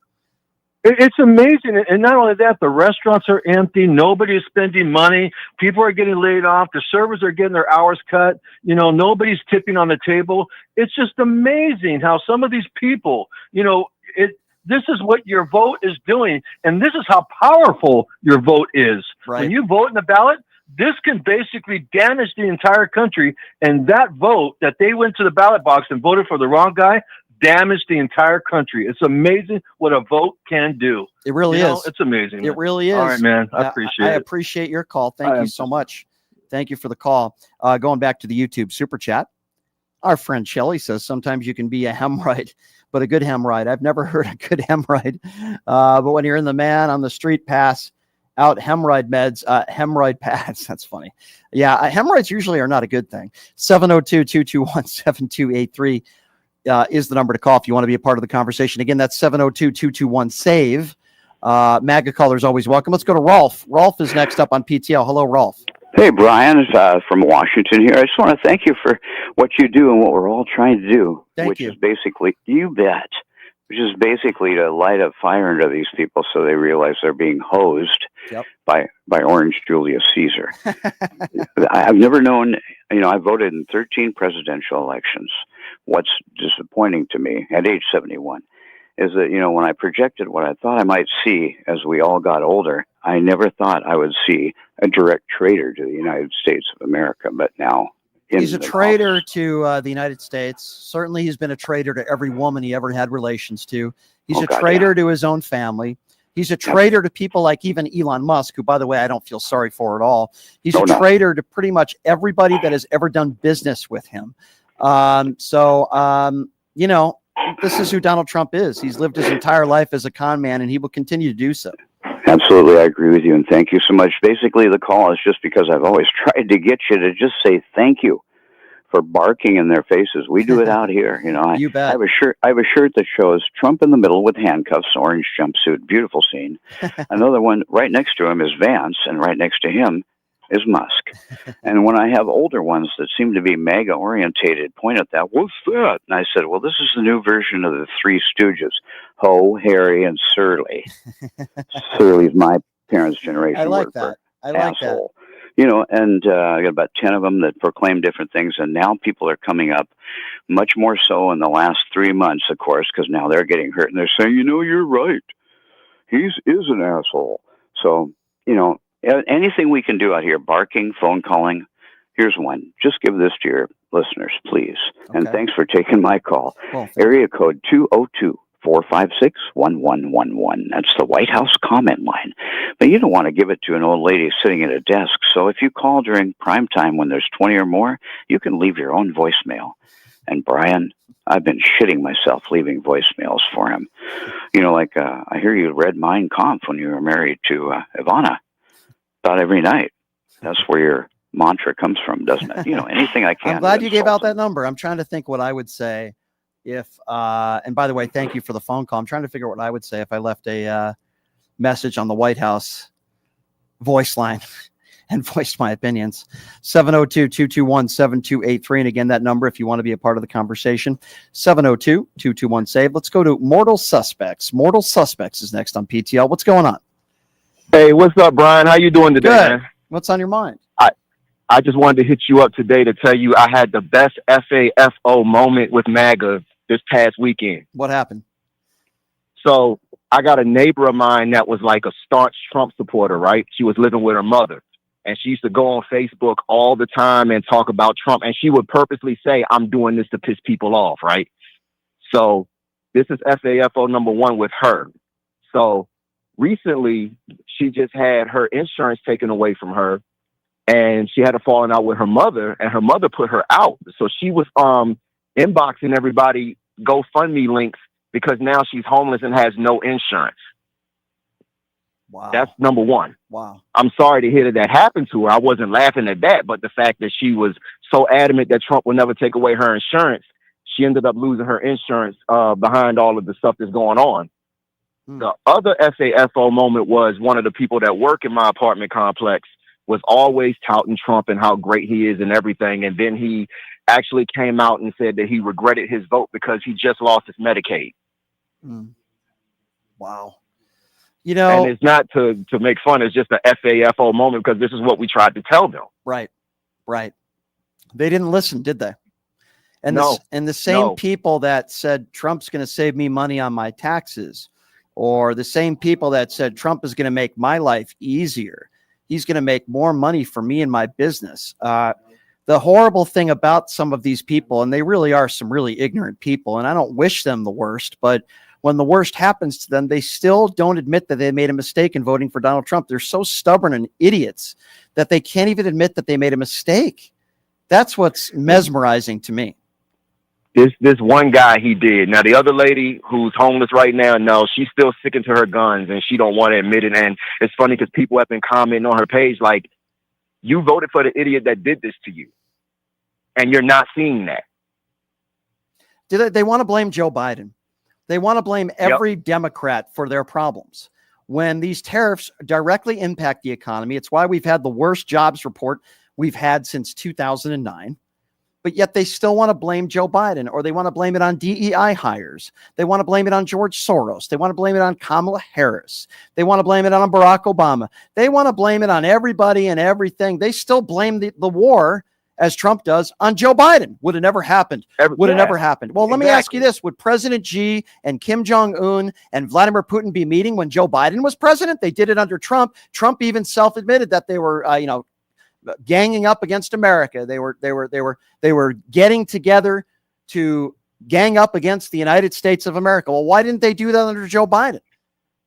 Speaker 4: It's amazing. And not only that, the restaurants are empty. Nobody's spending money. People are getting laid off. The servers are getting their hours cut. You know, nobody's tipping on the table. It's just amazing how some of these people, you know, this is what your vote is doing. And this is how powerful your vote is.
Speaker 2: Right.
Speaker 4: When you vote in the ballot, this can basically damage the entire country. And that vote that they went to the ballot box and voted for the wrong guy damaged the entire country. It's amazing what a vote can do.
Speaker 2: It really is.
Speaker 4: It's amazing.
Speaker 2: It really is.
Speaker 4: All right, man. I appreciate it.
Speaker 2: I appreciate your call. Thank you so much. Thank you for the call. Going back to the YouTube super chat, our friend Shelley says sometimes you can be a hemorrhoid, but a good hemorrhoid. I've never heard a good hemorrhoid. But when you're in the man on the street pass out hemorrhoid meds, hemorrhoid pads. That's funny. Yeah, hemorrhoids usually are not a good thing. 702-221-7283. Is the number to call if you want to be a part of the conversation. Again, that's 702-221-SAVE. MAGA callers always welcome. Let's go to Rolf. Rolf is next up on PTL. Hello, Rolf.
Speaker 3: Hey, Brian, from Washington here. I just want to thank you for what you do and what we're all trying to do, which is basically, you bet, which is basically to light a fire into these people so they realize they're being hosed by Orange Julius Caesar. I've never known, I voted in 13 presidential elections. What's disappointing to me at age 71 is that, when I projected what I thought I might see as we all got older, I never thought I would see a direct traitor to the United States of America. But now
Speaker 2: he's a traitor to the United States. Certainly he's been a traitor to every woman he ever had relations to. He's a traitor to his own family. He's a traitor to people like even Elon Musk, who, by the way, I don't feel sorry for at all. He's a traitor to pretty much everybody that has ever done business with him. This is who Donald Trump is. He's lived his entire life as a con man, and he will continue to do so.
Speaker 3: Absolutely, I agree with you, and thank you so much. Basically, the call is just because I've always tried to get you to just say thank you for barking in their faces. We do it out here.
Speaker 2: You bet.
Speaker 3: I have a shirt that shows Trump in the middle with handcuffs, orange jumpsuit, beautiful scene. Another one right next to him is Vance, and right next to him is Musk. And when I have older ones that seem to be MAGA orientated point at that, what's that? And I said, well, this is the new version of the Three Stooges, Ho, Harry, and Surly. Surly's my parents' generation.
Speaker 2: I like that. I like
Speaker 3: asshole. And I got about 10 of them that proclaim different things. And now people are coming up much more so in the last 3 months, of course, because now they're getting hurt and they're saying, you're right. He is an asshole. So, anything we can do out here, barking, phone calling, here's one. Just give this to your listeners, please. Okay. And thanks for taking my call. Well, area code 202-456-1111. That's the White House comment line. But you don't want to give it to an old lady sitting at a desk. So if you call during prime time when there's 20 or more, you can leave your own voicemail. And Brian, I've been shitting myself leaving voicemails for him. I hear you read Mein Kampf when you were married to Ivana. About every night. That's where your mantra comes from, doesn't it? Anything I can.
Speaker 2: I'm glad you gave out that number. I'm trying to think what I would say if, and by the way, thank you for the phone call. I'm trying to figure out what I would say if I left a message on the White House voice line and voiced my opinions. 702-221-7283. And again, that number, if you want to be a part of the conversation, 702-221-SAVE. Let's go to Mortal Suspects. Mortal Suspects is next on PTL. What's going on?
Speaker 5: Hey, what's up, Brian? How you doing today, man?
Speaker 2: What's on your mind?
Speaker 5: I just wanted to hit you up today to tell you I had the best FAFO moment with MAGA this past weekend.
Speaker 2: What happened?
Speaker 5: So I got a neighbor of mine that was like a staunch Trump supporter, right? She was living with her mother, and she used to go on Facebook all the time and talk about Trump, and she would purposely say, I'm doing this to piss people off, right? So this is FAFO number one with her. So recently, she just had her insurance taken away from her, and she had a falling out with her mother, and her mother put her out. So she was inboxing everybody GoFundMe links because now she's homeless and has no insurance.
Speaker 2: Wow.
Speaker 5: That's number one.
Speaker 2: Wow.
Speaker 5: I'm sorry to hear that happened to her. I wasn't laughing at that, but the fact that she was so adamant that Trump would never take away her insurance, she ended up losing her insurance behind all of the stuff that's going on. The other SAFO moment was one of the people that work in my apartment complex was always touting Trump and how great he is and everything. And then he actually came out and said that he regretted his vote because he just lost his Medicaid.
Speaker 2: Wow. You know,
Speaker 5: and it's not to make fun. It's just a FAFO moment because this is what we tried to tell them.
Speaker 2: Right. They didn't listen, did they? And
Speaker 5: No.
Speaker 2: the same people that said Trump's going to save me money on my taxes, or the same people that said Trump is going to make my life easier. He's going to make more money for me and my business. The horrible thing about some of these people, and they really are some really ignorant people, and I don't wish them the worst, but when the worst happens to them, they still don't admit that they made a mistake in voting for Donald Trump. They're so stubborn and idiots that they can't even admit that they made a mistake. That's what's mesmerizing to me.
Speaker 5: This one guy, he did. Now, the other lady who's homeless right now, no, she's still sticking to her guns, and she don't want to admit it. And it's funny because people have been commenting on her page like, you voted for the idiot that did this to you, and you're not seeing that.
Speaker 2: They want to blame Joe Biden. They want to blame every Democrat for their problems. When these tariffs directly impact the economy, it's why we've had the worst jobs report we've had since 2009. But yet they still want to blame Joe Biden, or they want to blame it on DEI hires. They want to blame it on George Soros. They want to blame it on Kamala Harris. They want to blame it on Barack Obama. They want to blame it on everybody and everything. They still blame the war, as Trump does, on Joe Biden. Would have never happened. Never happened. Well, let me ask you this. Would President Xi and Kim Jong-un and Vladimir Putin be meeting when Joe Biden was president? They did it under Trump. Trump even self-admitted that they were, ganging up against America. They were getting together to gang up against the United States of America. Well, why didn't they do that under Joe Biden?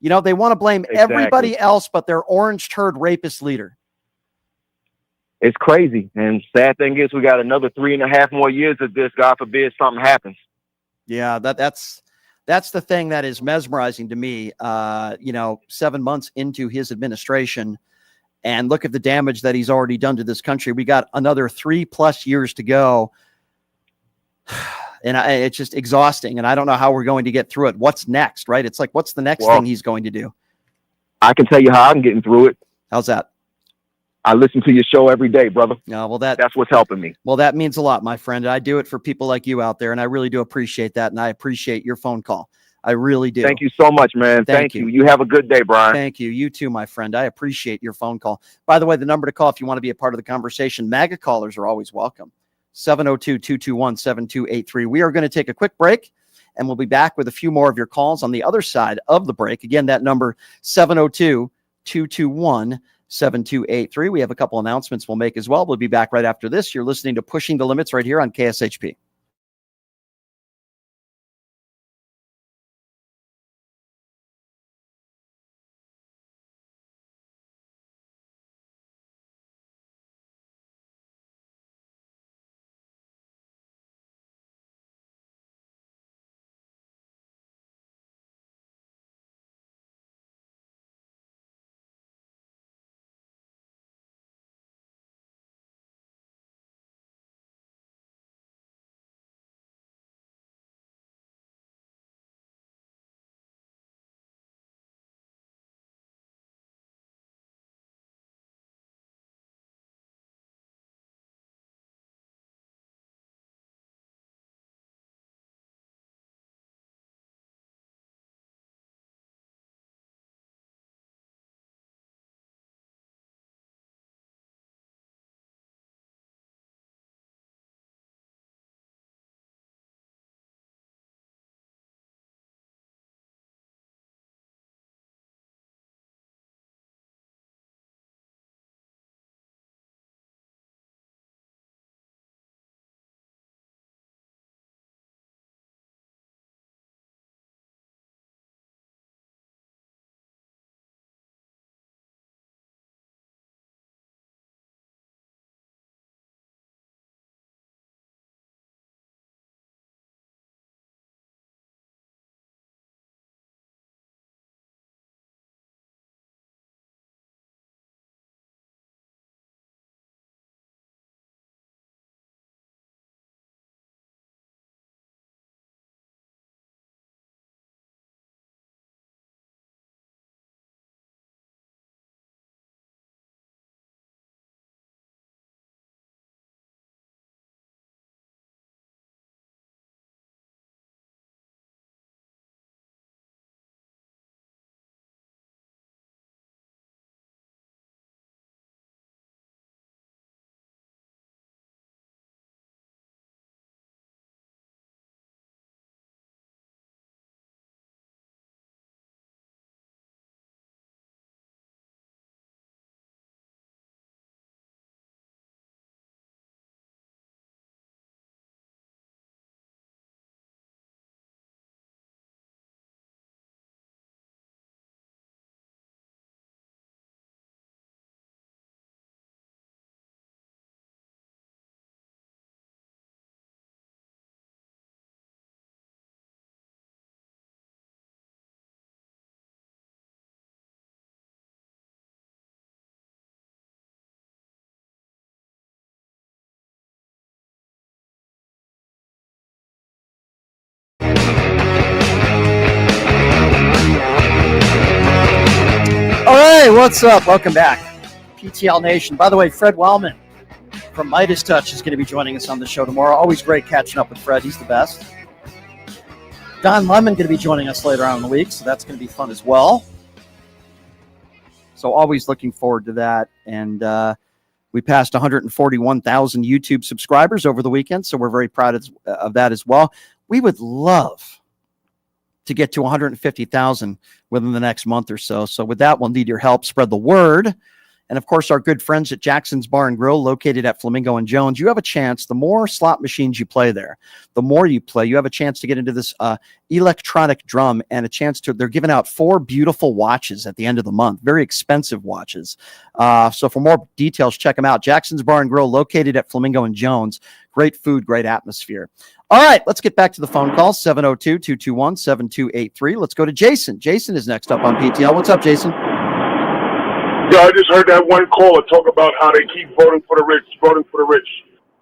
Speaker 2: They want to blame everybody else but their orange turd rapist leader.
Speaker 5: It's crazy. And sad thing is we got another 3.5 more years of this. God forbid something happens.
Speaker 2: Yeah, that's the thing that is mesmerizing to me. 7 months into his administration, and look at the damage that he's already done to this country. We got another 3+ years to go. And it's just exhausting. And I don't know how we're going to get through it. What's next, right? It's like, what's the next thing he's going to do?
Speaker 5: I can tell you how I'm getting through it.
Speaker 2: How's that?
Speaker 5: I listen to your show every day, brother.
Speaker 2: That's
Speaker 5: what's helping me.
Speaker 2: Well, that means a lot, my friend. I do it for people like you out there, and I really do appreciate that. And I appreciate your phone call. I really do.
Speaker 5: Thank you so much, man. Thank you. You have a good day, Brian.
Speaker 2: Thank you. You too, my friend. I appreciate your phone call. By the way, the number to call if you want to be a part of the conversation, MAGA callers are always welcome. 702-221-7283. We are going to take a quick break, and we'll be back with a few more of your calls on the other side of the break. Again, that number, 702-221-7283. We have a couple announcements we'll make as well. We'll be back right after this. You're listening to Pushing the Limits right here on KSHP. what's up? Welcome back. PTL Nation. By the way, Fred Wellman from Midas Touch is going to be joining us on the show tomorrow. Always great catching up with Fred. He's the best. Don Lemon going to be joining us later on in the week, so that's going to be fun as well. So always looking forward to that. And we passed 141,000 YouTube subscribers over the weekend, so we're very proud of that as well. We would love to get to 150,000 within the next month or so. So with that, we'll need your help. Spread the word. And of course, our good friends at Jackson's Bar and Grill, located at Flamingo and Jones, you have a chance. The more slot machines you play there, the more you play, you have a chance to get into this electronic drum and a chance to, they're giving out 4 beautiful watches at the end of the month, very expensive watches. So for more details, check them out. Jackson's Bar and Grill, located at Flamingo and Jones. Great food, great atmosphere. All right, let's get back to the phone call, 702-221-7283. Let's go to Jason. Jason is next up on PTL. What's up, Jason?
Speaker 6: Yeah, I just heard that one caller talk about how they keep voting for the rich.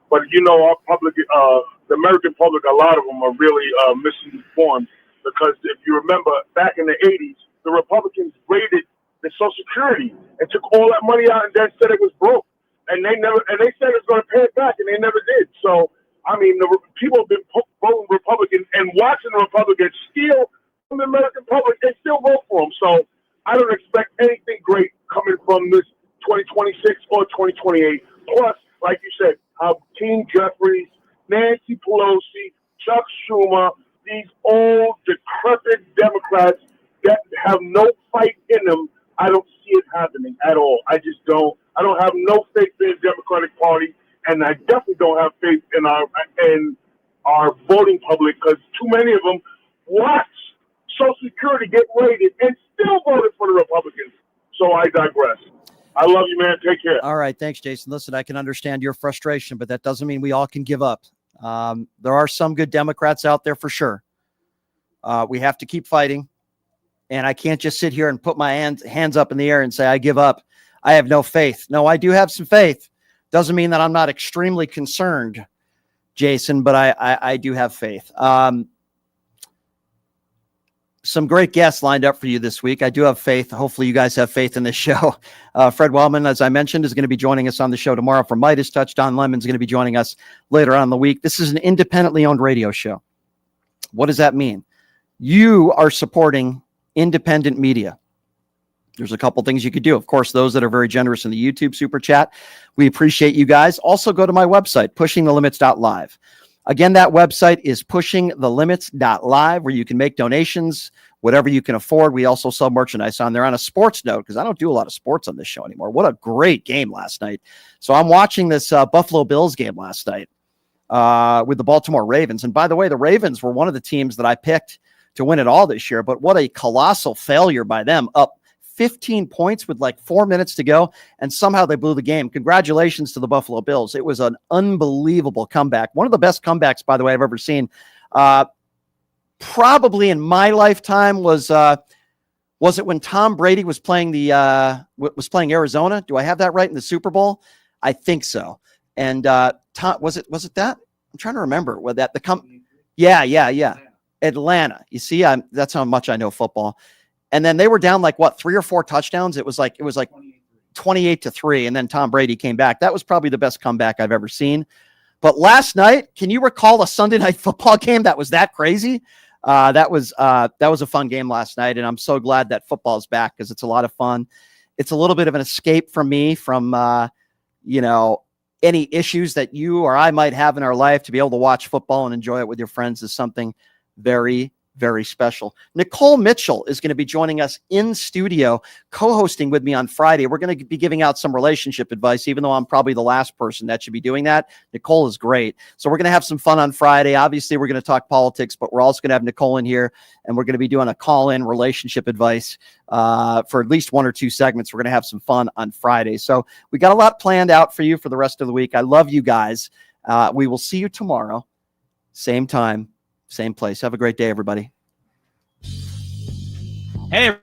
Speaker 6: But, you know, our public, the American public, a lot of them are really misinformed because if you remember, back in the 80s, the Republicans raided the Social Security and took all that money out and then said it was broke. And they said it was going to pay it back, and they never did. So, I mean, the people have been voting Republican and watching the Republicans steal from the American public. They still vote for them. So I don't expect anything great coming from this 2026 or 2028. Plus, like you said, King Jeffries, Nancy Pelosi, Chuck Schumer, these old, decrepit Democrats that have no fight in them, I don't see it happening at all. I just don't. I don't have no faith in the Democratic Party, and I definitely don't have faith in our voting public because too many of them watch Social Security get raided and still voted for the Republicans. So I digress. I love you, man. Take care.
Speaker 2: All right. Thanks, Jason. Listen, I can understand your frustration, but that doesn't mean we all can give up. There are some good Democrats out there for sure. We have to keep fighting. And I can't just sit here and put my hands up in the air and say, I give up. I have no faith. No, I do have some faith. Doesn't mean that I'm not extremely concerned, Jason, but I do have faith. Some great guests lined up for you this week. I do have faith. Hopefully you guys have faith in this show. Fred Wellman, as I mentioned, is going to be joining us on the show tomorrow from Midas Touch. Don Lemon's going to be joining us later on in the week. This is an independently owned radio show. What does that mean? You are supporting independent media. There's a couple things you could do. Of course, those that are very generous in the YouTube super chat, we appreciate you guys. Also go to my website, pushingthelimits.live. Again, that website is pushingthelimits.live, where you can make donations, whatever you can afford. We also sell merchandise on there. On a sports note, because I don't do a lot of sports on this show anymore. What a great game last night. So I'm watching this Buffalo Bills game last night with the Baltimore Ravens. And by the way, the Ravens were one of the teams that I picked to win it all this year. But what a colossal failure by them, up 15 points with like 4 minutes to go, and somehow they blew the game. Congratulations to the Buffalo Bills. It was an unbelievable comeback. One of the best comebacks, by the way, I've ever seen. Probably in my lifetime was it when Tom Brady was playing playing Arizona? Do I have that right in the Super Bowl? I think so. And was it that? I'm trying to remember what that Yeah. Atlanta. You see, that's how much I know football. And then they were down like 3 or 4 touchdowns. It was like 28-3. And then Tom Brady came back. That was probably the best comeback I've ever seen. But last night, can you recall a Sunday night football game that was that crazy? That was a fun game last night. And I'm so glad that football is back because it's a lot of fun. It's a little bit of an escape from me from, any issues that you or I might have in our life. To be able to watch football and enjoy it with your friends is something very, very special. Nicole Mitchell is going to be joining us in studio, co-hosting with me on Friday. We're going to be giving out some relationship advice, even though I'm probably the last person that should be doing that. Nicole is great. So we're going to have some fun on Friday. Obviously, we're going to talk politics, but we're also going to have Nicole in here, and we're going to be doing a call-in relationship advice for at least 1 or 2 segments. We're going to have some fun on Friday. So we got a lot planned out for you for the rest of the week. I love you guys. We will see you tomorrow. Same time, same place. Have a great day, everybody.
Speaker 7: Hey.